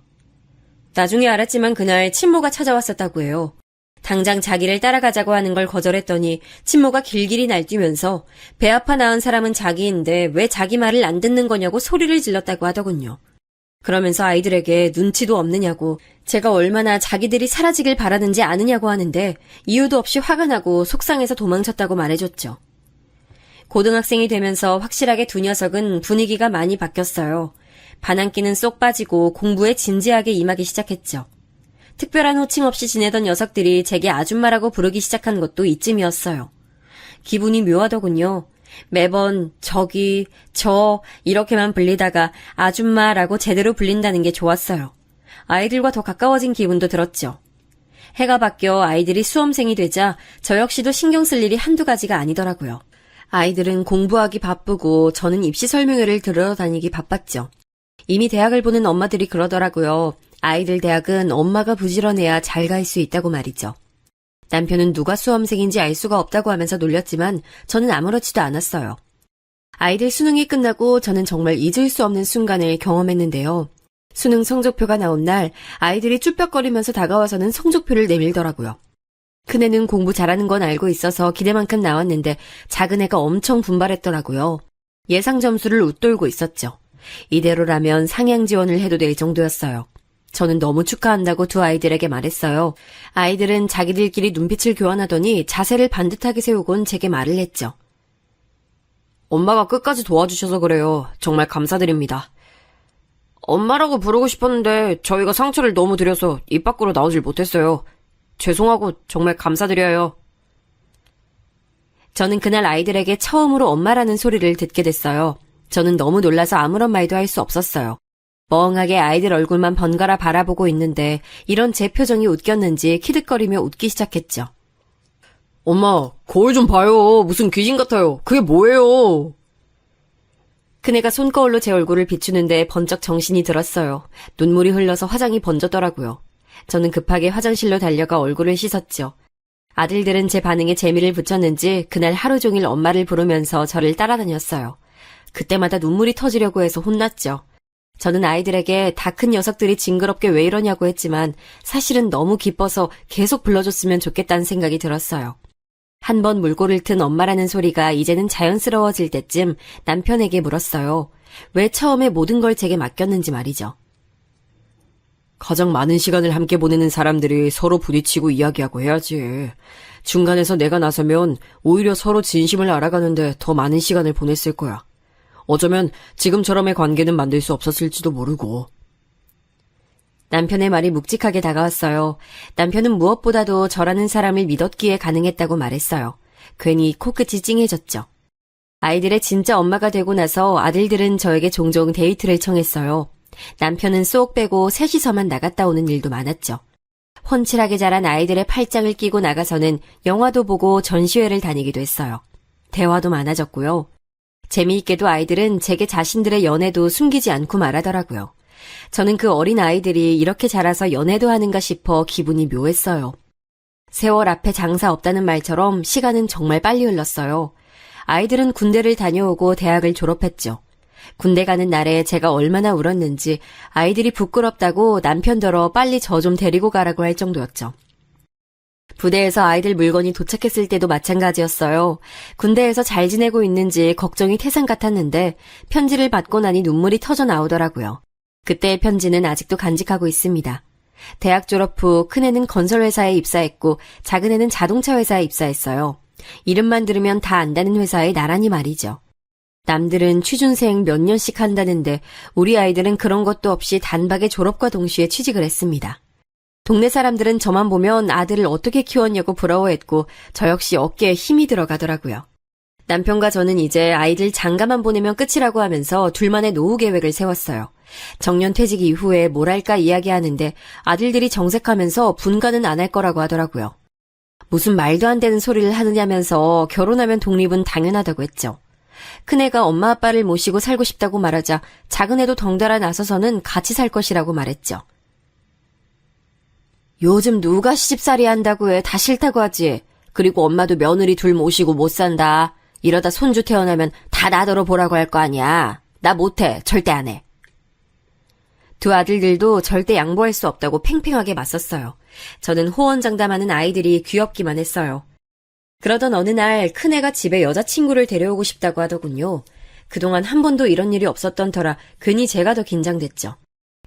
나중에 알았지만 그날 친모가 찾아왔었다고 해요. 당장 자기를 따라가자고 하는 걸 거절했더니 친모가 길길이 날뛰면서 배 아파 낳은 사람은 자기인데 왜 자기 말을 안 듣는 거냐고 소리를 질렀다고 하더군요. 그러면서 아이들에게 눈치도 없느냐고 제가 얼마나 자기들이 사라지길 바라는지 아느냐고 하는데 이유도 없이 화가 나고 속상해서 도망쳤다고 말해줬죠. 고등학생이 되면서 확실하게 두 녀석은 분위기가 많이 바뀌었어요. 반항기는 쏙 빠지고 공부에 진지하게 임하기 시작했죠. 특별한 호칭 없이 지내던 녀석들이 제게 아줌마라고 부르기 시작한 것도 이쯤이었어요. 기분이 묘하더군요. 매번 저기, 저 이렇게만 불리다가 아줌마라고 제대로 불린다는 게 좋았어요. 아이들과 더 가까워진 기분도 들었죠. 해가 바뀌어 아이들이 수험생이 되자 저 역시도 신경 쓸 일이 한두 가지가 아니더라고요. 아이들은 공부하기 바쁘고 저는 입시 설명회를 들으러 다니기 바빴죠. 이미 대학을 보는 엄마들이 그러더라고요. 아이들 대학은 엄마가 부지런해야 잘 갈 수 있다고 말이죠. 남편은 누가 수험생인지 알 수가 없다고 하면서 놀렸지만 저는 아무렇지도 않았어요. 아이들 수능이 끝나고 저는 정말 잊을 수 없는 순간을 경험했는데요. 수능 성적표가 나온 날 아이들이 쭈뼛거리면서 다가와서는 성적표를 내밀더라고요. 큰애는 공부 잘하는 건 알고 있어서 기대만큼 나왔는데 작은 애가 엄청 분발했더라고요. 예상 점수를 웃돌고 있었죠. 이대로라면 상향 지원을 해도 될 정도였어요. 저는 너무 축하한다고 두 아이들에게 말했어요. 아이들은 자기들끼리 눈빛을 교환하더니 자세를 반듯하게 세우곤 제게 말을 했죠. 엄마가 끝까지 도와주셔서 그래요. 정말 감사드립니다. 엄마라고 부르고 싶었는데 저희가 상처를 너무 드려서 입 밖으로 나오질 못했어요. 죄송하고 정말 감사드려요. 저는 그날 아이들에게 처음으로 엄마라는 소리를 듣게 됐어요. 저는 너무 놀라서 아무런 말도 할 수 없었어요. 멍하게 아이들 얼굴만 번갈아 바라보고 있는데 이런 제 표정이 웃겼는지 키득거리며 웃기 시작했죠. 엄마, 거울 좀 봐요. 무슨 귀신 같아요. 그게 뭐예요? 큰애가 손거울로 제 얼굴을 비추는데 번쩍 정신이 들었어요. 눈물이 흘러서 화장이 번졌더라고요. 저는 급하게 화장실로 달려가 얼굴을 씻었죠. 아들들은 제 반응에 재미를 붙였는지 그날 하루 종일 엄마를 부르면서 저를 따라다녔어요. 그때마다 눈물이 터지려고 해서 혼났죠. 저는 아이들에게 다 큰 녀석들이 징그럽게 왜 이러냐고 했지만 사실은 너무 기뻐서 계속 불러줬으면 좋겠다는 생각이 들었어요. 한 번 물꼬를 튼 엄마라는 소리가 이제는 자연스러워질 때쯤 남편에게 물었어요. 왜 처음에 모든 걸 제게 맡겼는지 말이죠. 가장 많은 시간을 함께 보내는 사람들이 서로 부딪히고 이야기하고 해야지. 중간에서 내가 나서면 오히려 서로 진심을 알아가는데 더 많은 시간을 보냈을 거야. 어쩌면 지금처럼의 관계는 만들 수 없었을지도 모르고. 남편의 말이 묵직하게 다가왔어요. 남편은 무엇보다도 저라는 사람을 믿었기에 가능했다고 말했어요. 괜히 코끝이 찡해졌죠. 아이들의 진짜 엄마가 되고 나서 아들들은 저에게 종종 데이트를 청했어요. 남편은 쏙 빼고 셋이서만 나갔다 오는 일도 많았죠. 훤칠하게 자란 아이들의 팔짱을 끼고 나가서는 영화도 보고 전시회를 다니기도 했어요. 대화도 많아졌고요. 재미있게도 아이들은 제게 자신들의 연애도 숨기지 않고 말하더라고요. 저는 그 어린 아이들이 이렇게 자라서 연애도 하는가 싶어 기분이 묘했어요. 세월 앞에 장사 없다는 말처럼 시간은 정말 빨리 흘렀어요. 아이들은 군대를 다녀오고 대학을 졸업했죠. 군대 가는 날에 제가 얼마나 울었는지 아이들이 부끄럽다고 남편더러 빨리 저 좀 데리고 가라고 할 정도였죠. 부대에서 아이들 물건이 도착했을 때도 마찬가지였어요. 군대에서 잘 지내고 있는지 걱정이 태산 같았는데 편지를 받고 나니 눈물이 터져 나오더라고요. 그때의 편지는 아직도 간직하고 있습니다. 대학 졸업 후 큰애는 건설회사에 입사했고 작은애는 자동차 회사에 입사했어요. 이름만 들으면 다 안다는 회사에 나란히 말이죠. 남들은 취준생 몇 년씩 한다는데 우리 아이들은 그런 것도 없이 단박에 졸업과 동시에 취직을 했습니다. 동네 사람들은 저만 보면 아들을 어떻게 키웠냐고 부러워했고 저 역시 어깨에 힘이 들어가더라고요. 남편과 저는 이제 아이들 장가만 보내면 끝이라고 하면서 둘만의 노후 계획을 세웠어요. 정년 퇴직 이후에 뭘 할까 이야기하는데 아들들이 정색하면서 분가는 안 할 거라고 하더라고요. 무슨 말도 안 되는 소리를 하느냐면서 결혼하면 독립은 당연하다고 했죠. 큰애가 엄마 아빠를 모시고 살고 싶다고 말하자 작은애도 덩달아 나서서는 같이 살 것이라고 말했죠. 요즘 누가 시집살이 한다고 해. 다 싫다고 하지. 그리고 엄마도 며느리 둘 모시고 못 산다. 이러다 손주 태어나면 다 나더러 보라고 할 거 아니야. 나 못해. 절대 안 해. 두 아들들도 절대 양보할 수 없다고 팽팽하게 맞섰어요. 저는 호언장담하는 아이들이 귀엽기만 했어요. 그러던 어느 날 큰애가 집에 여자친구를 데려오고 싶다고 하더군요. 그동안 한 번도 이런 일이 없었던 터라 괜히 제가 더 긴장됐죠.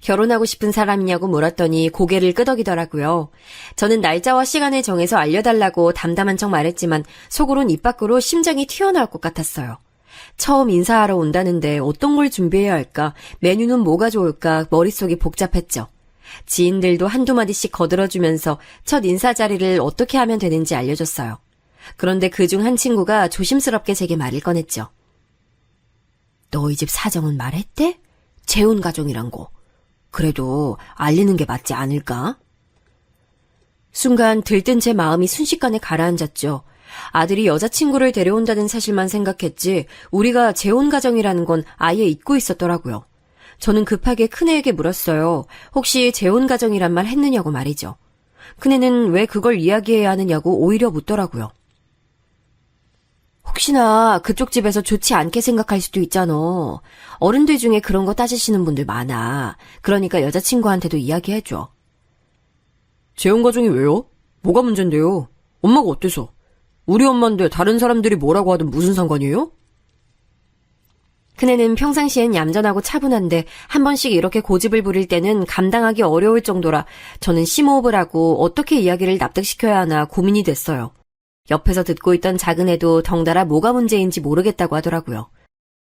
결혼하고 싶은 사람이냐고 물었더니 고개를 끄덕이더라고요. 저는 날짜와 시간을 정해서 알려달라고 담담한 척 말했지만 속으론 입 밖으로 심장이 튀어나올 것 같았어요. 처음 인사하러 온다는데 어떤 걸 준비해야 할까, 메뉴는 뭐가 좋을까 머릿속이 복잡했죠. 지인들도 한두 마디씩 거들어주면서 첫 인사 자리를 어떻게 하면 되는지 알려줬어요. 그런데 그중 한 친구가 조심스럽게 제게 말을 꺼냈죠. 너희 집 사정은 말했대? 재혼 가정이란 거. 그래도 알리는 게 맞지 않을까? 순간 들뜬 제 마음이 순식간에 가라앉았죠. 아들이 여자친구를 데려온다는 사실만 생각했지 우리가 재혼 가정이라는 건 아예 잊고 있었더라고요. 저는 급하게 큰애에게 물었어요. 혹시 재혼 가정이란 말 했느냐고 말이죠. 큰애는 왜 그걸 이야기해야 하느냐고 오히려 묻더라고요. 혹시나 그쪽 집에서 좋지 않게 생각할 수도 있잖아. 어른들 중에 그런 거 따지시는 분들 많아. 그러니까 여자친구한테도 이야기해줘. 재혼 가정이 왜요? 뭐가 문제인데요? 엄마가 어때서? 우리 엄마인데 다른 사람들이 뭐라고 하든 무슨 상관이에요? 큰애는 평상시엔 얌전하고 차분한데 한 번씩 이렇게 고집을 부릴 때는 감당하기 어려울 정도라 저는 심호흡을 하고 어떻게 이야기를 납득시켜야 하나 고민이 됐어요. 옆에서 듣고 있던 작은애도 덩달아 뭐가 문제인지 모르겠다고 하더라고요.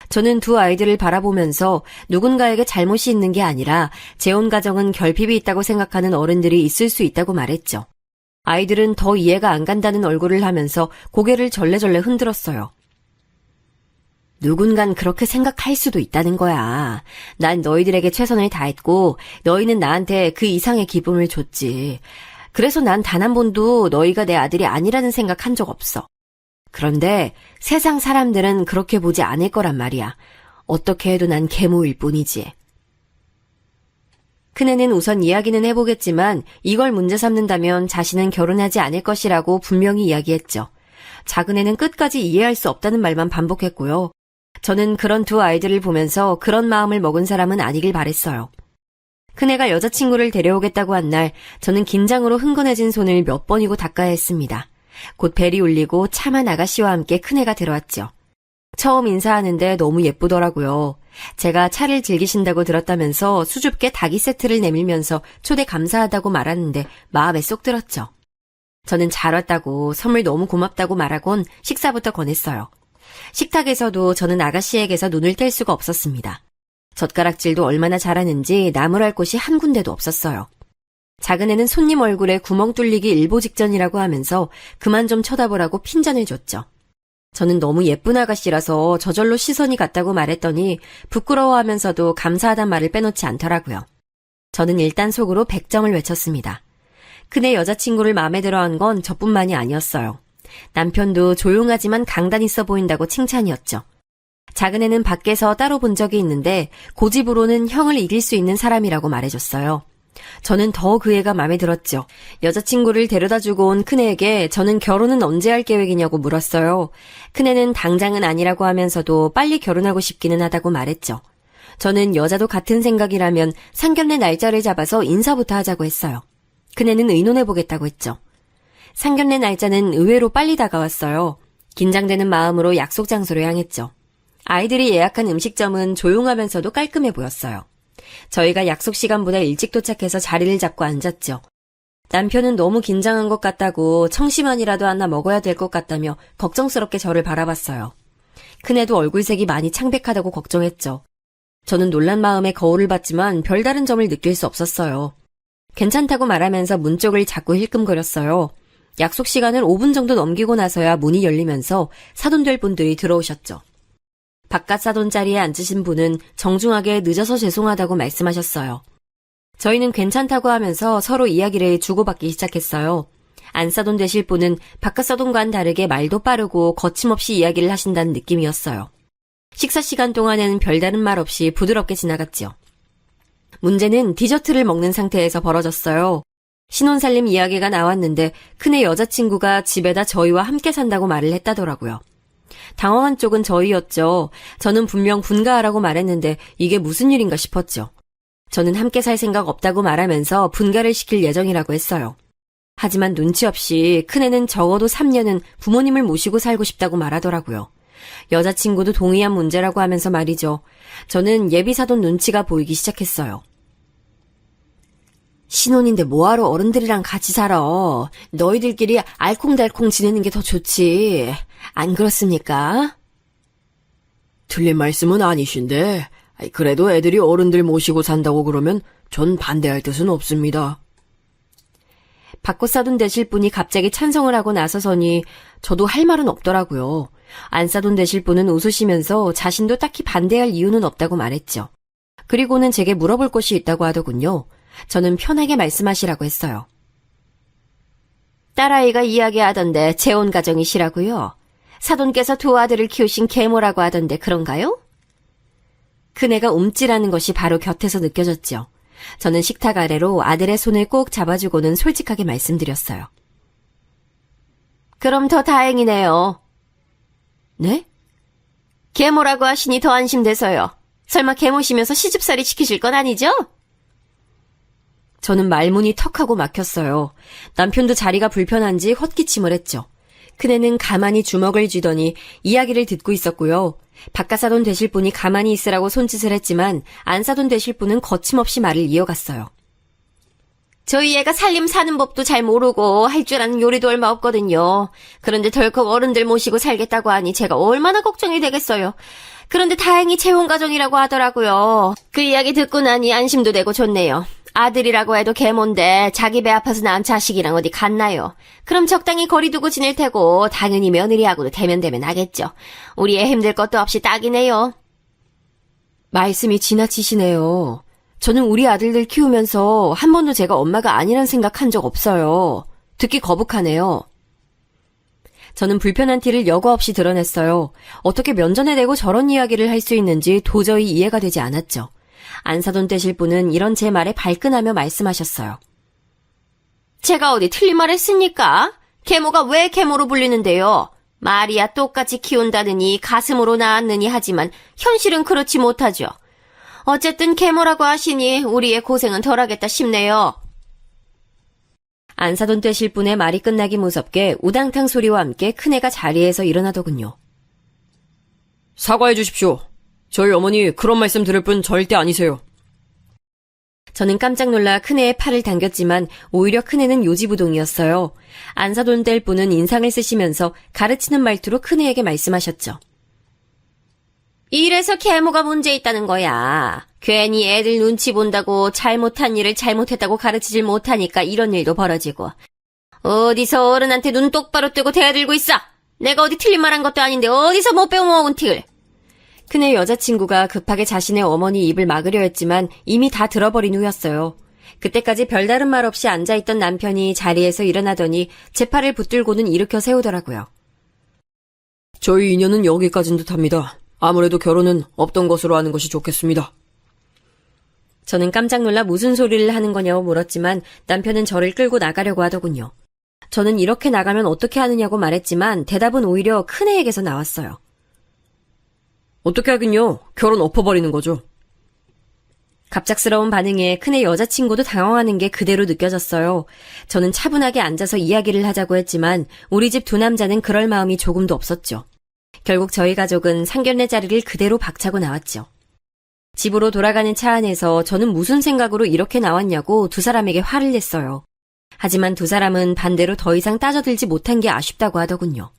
저는 두 아이들을 바라보면서 누군가에게 잘못이 있는 게 아니라 재혼 가정은 결핍이 있다고 생각하는 어른들이 있을 수 있다고 말했죠. 아이들은 더 이해가 안 간다는 얼굴을 하면서 고개를 절레절레 흔들었어요. 누군간 그렇게 생각할 수도 있다는 거야. 난 너희들에게 최선을 다했고 너희는 나한테 그 이상의 기쁨을 줬지. 그래서 난 단 한 번도 너희가 내 아들이 아니라는 생각 한 적 없어. 그런데 세상 사람들은 그렇게 보지 않을 거란 말이야. 어떻게 해도 난 계모일 뿐이지. 큰애는 우선 이야기는 해보겠지만 이걸 문제 삼는다면 자신은 결혼하지 않을 것이라고 분명히 이야기했죠. 작은애는 끝까지 이해할 수 없다는 말만 반복했고요. 저는 그런 두 아이들을 보면서 그런 마음을 먹은 사람은 아니길 바랬어요. 큰애가 여자친구를 데려오겠다고 한 날 저는 긴장으로 흥건해진 손을 몇 번이고 닦아야 했습니다. 곧 벨이 울리고 참한 아가씨와 함께 큰애가 들어왔죠. 처음 인사하는데 너무 예쁘더라고요. 제가 차를 즐기신다고 들었다면서 수줍게 닭이 세트를 내밀면서 초대 감사하다고 말하는데 마음에 쏙 들었죠. 저는 잘 왔다고 선물 너무 고맙다고 말하곤 식사부터 권했어요. 식탁에서도 저는 아가씨에게서 눈을 뗄 수가 없었습니다. 젓가락질도 얼마나 잘하는지 나무랄 곳이 한 군데도 없었어요. 작은애는 손님 얼굴에 구멍 뚫리기 일보 직전이라고 하면서 그만 좀 쳐다보라고 핀잔을 줬죠. 저는 너무 예쁜 아가씨라서 저절로 시선이 갔다고 말했더니 부끄러워하면서도 감사하단 말을 빼놓지 않더라고요. 저는 일단 속으로 100점을 외쳤습니다. 큰애 여자친구를 마음에 들어한 건 저뿐만이 아니었어요. 남편도 조용하지만 강단 있어 보인다고 칭찬이었죠. 작은애는 밖에서 따로 본 적이 있는데 고집으로는 형을 이길 수 있는 사람이라고 말해줬어요. 저는 더 그 애가 마음에 들었죠. 여자친구를 데려다주고 온 큰애에게 저는 결혼은 언제 할 계획이냐고 물었어요. 큰애는 당장은 아니라고 하면서도 빨리 결혼하고 싶기는 하다고 말했죠. 저는 여자도 같은 생각이라면 상견례 날짜를 잡아서 인사부터 하자고 했어요. 큰애는 의논해보겠다고 했죠. 상견례 날짜는 의외로 빨리 다가왔어요. 긴장되는 마음으로 약속 장소로 향했죠. 아이들이 예약한 음식점은 조용하면서도 깔끔해 보였어요. 저희가 약속 시간보다 일찍 도착해서 자리를 잡고 앉았죠. 남편은 너무 긴장한 것 같다고 청심환이라도 하나 먹어야 될 것 같다며 걱정스럽게 저를 바라봤어요. 큰애도 얼굴색이 많이 창백하다고 걱정했죠. 저는 놀란 마음에 거울을 봤지만 별다른 점을 느낄 수 없었어요. 괜찮다고 말하면서 문 쪽을 자꾸 힐끔거렸어요. 약속 시간을 5분 정도 넘기고 나서야 문이 열리면서 사돈될 분들이 들어오셨죠. 바깥 사돈 자리에 앉으신 분은 정중하게 늦어서 죄송하다고 말씀하셨어요. 저희는 괜찮다고 하면서 서로 이야기를 주고받기 시작했어요. 안사돈 되실 분은 바깥 사돈과는 다르게 말도 빠르고 거침없이 이야기를 하신다는 느낌이었어요. 식사 시간 동안에는 별다른 말 없이 부드럽게 지나갔죠. 문제는 디저트를 먹는 상태에서 벌어졌어요. 신혼살림 이야기가 나왔는데 큰애 여자친구가 집에다 저희와 함께 산다고 말을 했다더라고요. 당황한 쪽은 저희였죠. 저는 분명 분가하라고 말했는데 이게 무슨 일인가 싶었죠. 저는 함께 살 생각 없다고 말하면서 분가를 시킬 예정이라고 했어요. 하지만 눈치 없이 큰애는 적어도 3년은 부모님을 모시고 살고 싶다고 말하더라고요. 여자친구도 동의한 문제라고 하면서 말이죠. 저는 예비사돈 눈치가 보이기 시작했어요. 신혼인데 뭐하러 어른들이랑 같이 살아. 너희들끼리 알콩달콩 지내는 게 더 좋지. 안 그렇습니까? 틀린 말씀은 아니신데, 그래도 애들이 어른들 모시고 산다고 그러면 전 반대할 뜻은 없습니다. 바꿔 싸돈 되실 분이 갑자기 찬성을 하고 나서서니 저도 할 말은 없더라고요. 안 싸돈 되실 분은 웃으시면서 자신도 딱히 반대할 이유는 없다고 말했죠. 그리고는 제게 물어볼 것이 있다고 하더군요. 저는 편하게 말씀하시라고 했어요. 딸아이가 이야기하던데 재혼 가정이시라고요? 사돈께서 두 아들을 키우신 계모라고 하던데 그런가요? 그네가 움찔하는 것이 바로 곁에서 느껴졌죠. 저는 식탁 아래로 아들의 손을 꼭 잡아주고는 솔직하게 말씀드렸어요. 그럼 더 다행이네요. 네? 계모라고 하시니 더 안심돼서요. 설마 계모시면서 시집살이 시키실 건 아니죠? 저는 말문이 턱하고 막혔어요. 남편도 자리가 불편한지 헛기침을 했죠. 큰애는 가만히 주먹을 쥐더니 이야기를 듣고 있었고요. 바깥 사돈 되실 분이 가만히 있으라고 손짓을 했지만 안 사돈 되실 분은 거침없이 말을 이어갔어요. 저희 애가 살림 사는 법도 잘 모르고 할 줄 아는 요리도 얼마 없거든요. 그런데 덜컥 어른들 모시고 살겠다고 하니 제가 얼마나 걱정이 되겠어요. 그런데 다행히 재혼 가정이라고 하더라고요. 그 이야기 듣고 나니 안심도 되고 좋네요. 아들이라고 해도 계모인데 자기 배 아파서 낳은 자식이랑 어디 갔나요? 그럼 적당히 거리 두고 지낼 테고 당연히 며느리하고도 대면대면 하겠죠. 우리 애 힘들 것도 없이 딱이네요. 말씀이 지나치시네요. 저는 우리 아들들 키우면서 한 번도 제가 엄마가 아니란 생각한 적 없어요. 듣기 거북하네요. 저는 불편한 티를 여과 없이 드러냈어요. 어떻게 면전에 대고 저런 이야기를 할 수 있는지 도저히 이해가 되지 않았죠. 안사돈 되실 분은 이런 제 말에 발끈하며 말씀하셨어요. 제가 어디 틀린 말 했습니까? 계모가 왜 계모로 불리는데요? 말이야 똑같이 키운다느니 가슴으로 낳았느니 하지만 현실은 그렇지 못하죠. 어쨌든 계모라고 하시니 우리의 고생은 덜하겠다 싶네요. 안사돈 되실 분의 말이 끝나기 무섭게 우당탕 소리와 함께 큰애가 자리에서 일어나더군요. 사과해 주십시오. 저희 어머니 그런 말씀 들을 분 절대 아니세요. 저는 깜짝 놀라 큰애의 팔을 당겼지만 오히려 큰애는 요지부동이었어요. 안사돈 될 분은 인상을 쓰시면서 가르치는 말투로 큰애에게 말씀하셨죠. 이래서 계모가 문제 있다는 거야. 괜히 애들 눈치 본다고 잘못한 일을 잘못했다고 가르치질 못하니까 이런 일도 벌어지고. 어디서 어른한테 눈 똑바로 뜨고 대들고 있어. 내가 어디 틀린 말 한 것도 아닌데 어디서 못 배워먹은 틱을. 큰애 여자친구가 급하게 자신의 어머니 입을 막으려 했지만 이미 다 들어버린 후였어요. 그때까지 별다른 말 없이 앉아있던 남편이 자리에서 일어나더니 제 팔을 붙들고는 일으켜 세우더라고요. 저희 인연은 여기까지인 듯합니다. 아무래도 결혼은 없던 것으로 하는 것이 좋겠습니다. 저는 깜짝 놀라 무슨 소리를 하는 거냐고 물었지만 남편은 저를 끌고 나가려고 하더군요. 저는 이렇게 나가면 어떻게 하느냐고 말했지만 대답은 오히려 큰애에게서 나왔어요. 어떻게 하긴요. 결혼 엎어버리는 거죠. 갑작스러운 반응에 큰애 여자친구도 당황하는 게 그대로 느껴졌어요. 저는 차분하게 앉아서 이야기를 하자고 했지만 우리 집 두 남자는 그럴 마음이 조금도 없었죠. 결국 저희 가족은 상견례 자리를 그대로 박차고 나왔죠. 집으로 돌아가는 차 안에서 저는 무슨 생각으로 이렇게 나왔냐고 두 사람에게 화를 냈어요. 하지만 두 사람은 반대로 더 이상 따져들지 못한 게 아쉽다고 하더군요.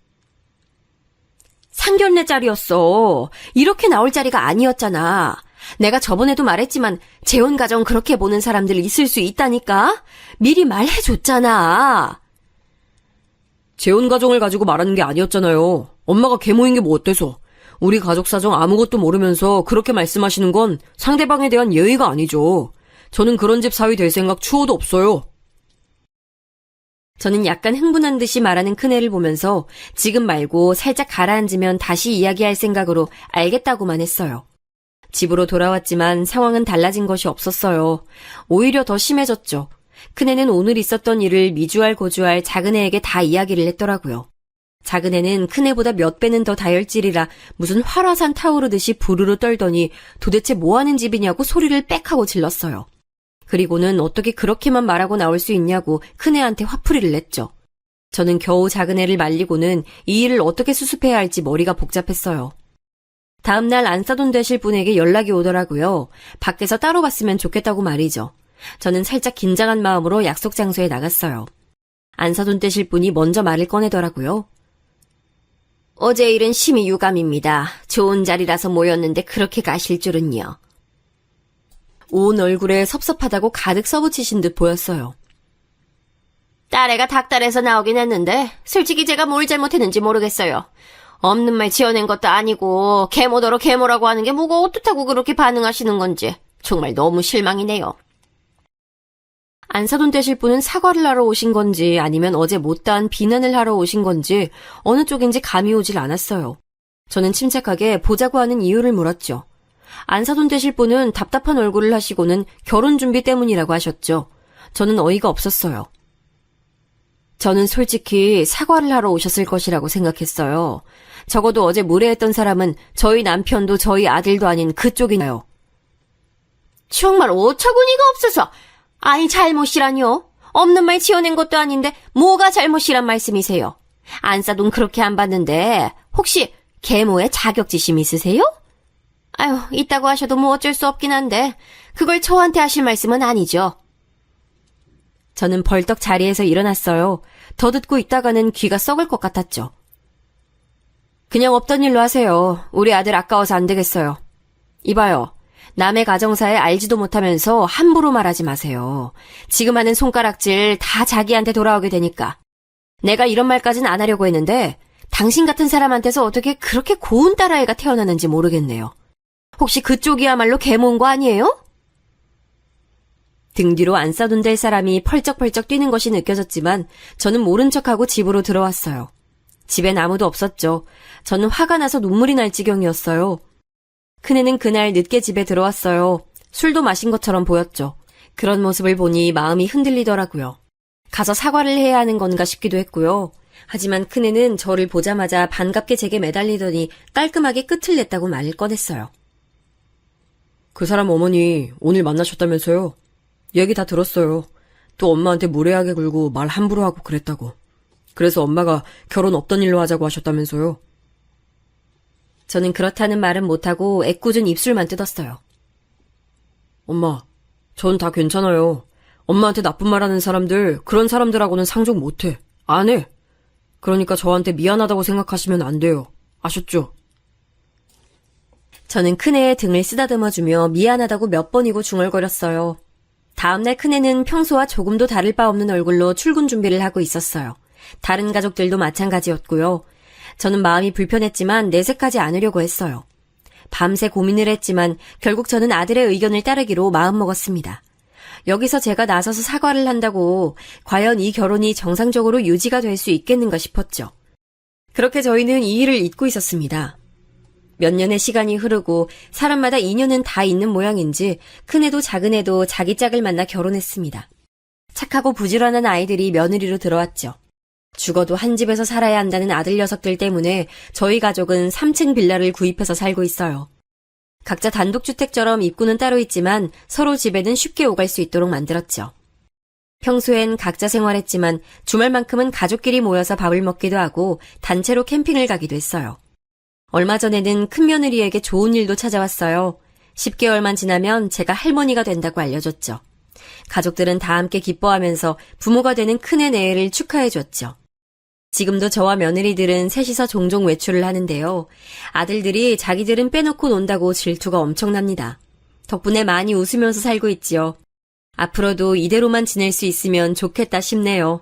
상견례 자리였어. 이렇게 나올 자리가 아니었잖아. 내가 저번에도 말했지만 재혼 가정 그렇게 보는 사람들 있을 수 있다니까. 미리 말해줬잖아. 재혼 가정을 가지고 말하는 게 아니었잖아요. 엄마가 계모인 게 뭐 어때서. 우리 가족 사정 아무것도 모르면서 그렇게 말씀하시는 건 상대방에 대한 예의가 아니죠. 저는 그런 집 사위 될 생각 추호도 없어요. 저는 약간 흥분한 듯이 말하는 큰애를 보면서 지금 말고 살짝 가라앉으면 다시 이야기할 생각으로 알겠다고만 했어요. 집으로 돌아왔지만 상황은 달라진 것이 없었어요. 오히려 더 심해졌죠. 큰애는 오늘 있었던 일을 미주알 고주알 작은애에게 다 이야기를 했더라고요. 작은애는 큰애보다 몇 배는 더 다혈질이라 무슨 활화산 타오르듯이 부르르 떨더니 도대체 뭐하는 집이냐고 소리를 빽 하고 질렀어요. 그리고는 어떻게 그렇게만 말하고 나올 수 있냐고 큰애한테 화풀이를 냈죠. 저는 겨우 작은애를 말리고는 이 일을 어떻게 수습해야 할지 머리가 복잡했어요. 다음날 안사돈 되실 분에게 연락이 오더라고요. 밖에서 따로 봤으면 좋겠다고 말이죠. 저는 살짝 긴장한 마음으로 약속 장소에 나갔어요. 안사돈 되실 분이 먼저 말을 꺼내더라고요. 어제 일은 심히 유감입니다. 좋은 자리라서 모였는데 그렇게 가실 줄은요. 온 얼굴에 섭섭하다고 가득 써붙이신 듯 보였어요. 딸애가 닭달에서 나오긴 했는데 솔직히 제가 뭘 잘못했는지 모르겠어요. 없는 말 지어낸 것도 아니고 계모더러 계모라고 하는 게 뭐가 어떻다고 그렇게 반응하시는 건지 정말 너무 실망이네요. 안사돈 되실 분은 사과를 하러 오신 건지 아니면 어제 못다한 비난을 하러 오신 건지 어느 쪽인지 감이 오질 않았어요. 저는 침착하게 보자고 하는 이유를 물었죠. 안사돈 되실 분은 답답한 얼굴을 하시고는 결혼 준비 때문이라고 하셨죠. 저는 어이가 없었어요. 저는 솔직히 사과를 하러 오셨을 것이라고 생각했어요. 적어도 어제 무례했던 사람은 저희 남편도 저희 아들도 아닌 그쪽이나요. 정말 어처구니가 없어서. 아니 잘못이라뇨? 없는 말 지어낸 것도 아닌데 뭐가 잘못이란 말씀이세요? 안사돈 그렇게 안 봤는데 혹시 계모에 자격지심 있으세요? 아유, 있다고 하셔도 뭐 어쩔 수 없긴 한데 그걸 저한테 하실 말씀은 아니죠. 저는 벌떡 자리에서 일어났어요. 더 듣고 있다가는 귀가 썩을 것 같았죠. 그냥 없던 일로 하세요. 우리 아들 아까워서 안 되겠어요. 이봐요. 남의 가정사에 알지도 못하면서 함부로 말하지 마세요. 지금 하는 손가락질 다 자기한테 돌아오게 되니까. 내가 이런 말까진 안 하려고 했는데 당신 같은 사람한테서 어떻게 그렇게 고운 딸아이가 태어나는지 모르겠네요. 혹시 그쪽이야말로 계모인 거 아니에요? 등 뒤로 안 싸둔 사람이 펄쩍펄쩍 뛰는 것이 느껴졌지만 저는 모른 척하고 집으로 들어왔어요. 집엔 아무도 없었죠. 저는 화가 나서 눈물이 날 지경이었어요. 큰애는 그날 늦게 집에 들어왔어요. 술도 마신 것처럼 보였죠. 그런 모습을 보니 마음이 흔들리더라고요. 가서 사과를 해야 하는 건가 싶기도 했고요. 하지만 큰애는 저를 보자마자 반갑게 제게 매달리더니 깔끔하게 끝을 냈다고 말을 꺼냈어요. 그 사람 어머니 오늘 만나셨다면서요? 얘기 다 들었어요. 또 엄마한테 무례하게 굴고 말 함부로 하고 그랬다고. 그래서 엄마가 결혼 없던 일로 하자고 하셨다면서요? 저는 그렇다는 말은 못하고 애꿎은 입술만 뜯었어요. 엄마, 전 다 괜찮아요. 엄마한테 나쁜 말 하는 사람들, 그런 사람들하고는 상종 못해. 안 해. 그러니까 저한테 미안하다고 생각하시면 안 돼요. 아셨죠? 저는 큰애의 등을 쓰다듬어주며 미안하다고 몇 번이고 중얼거렸어요. 다음날 큰애는 평소와 조금도 다를 바 없는 얼굴로 출근 준비를 하고 있었어요. 다른 가족들도 마찬가지였고요. 저는 마음이 불편했지만 내색하지 않으려고 했어요. 밤새 고민을 했지만 결국 저는 아들의 의견을 따르기로 마음먹었습니다. 여기서 제가 나서서 사과를 한다고 과연 이 결혼이 정상적으로 유지가 될 수 있겠는가 싶었죠. 그렇게 저희는 이 일을 잊고 있었습니다. 몇 년의 시간이 흐르고 사람마다 인연은 다 있는 모양인지 큰애도 작은애도 자기 짝을 만나 결혼했습니다. 착하고 부지런한 아이들이 며느리로 들어왔죠. 죽어도 한 집에서 살아야 한다는 아들 녀석들 때문에 저희 가족은 3층 빌라를 구입해서 살고 있어요. 각자 단독주택처럼 입구는 따로 있지만 서로 집에는 쉽게 오갈 수 있도록 만들었죠. 평소엔 각자 생활했지만 주말만큼은 가족끼리 모여서 밥을 먹기도 하고 단체로 캠핑을 가기도 했어요. 얼마 전에는 큰며느리에게 좋은 일도 찾아왔어요. 10개월만 지나면 제가 할머니가 된다고 알려줬죠. 가족들은 다 함께 기뻐하면서 부모가 되는 큰애 내애를 축하해줬죠. 지금도 저와 며느리들은 셋이서 종종 외출을 하는데요. 아들들이 자기들은 빼놓고 논다고 질투가 엄청납니다. 덕분에 많이 웃으면서 살고 있지요. 앞으로도 이대로만 지낼 수 있으면 좋겠다 싶네요.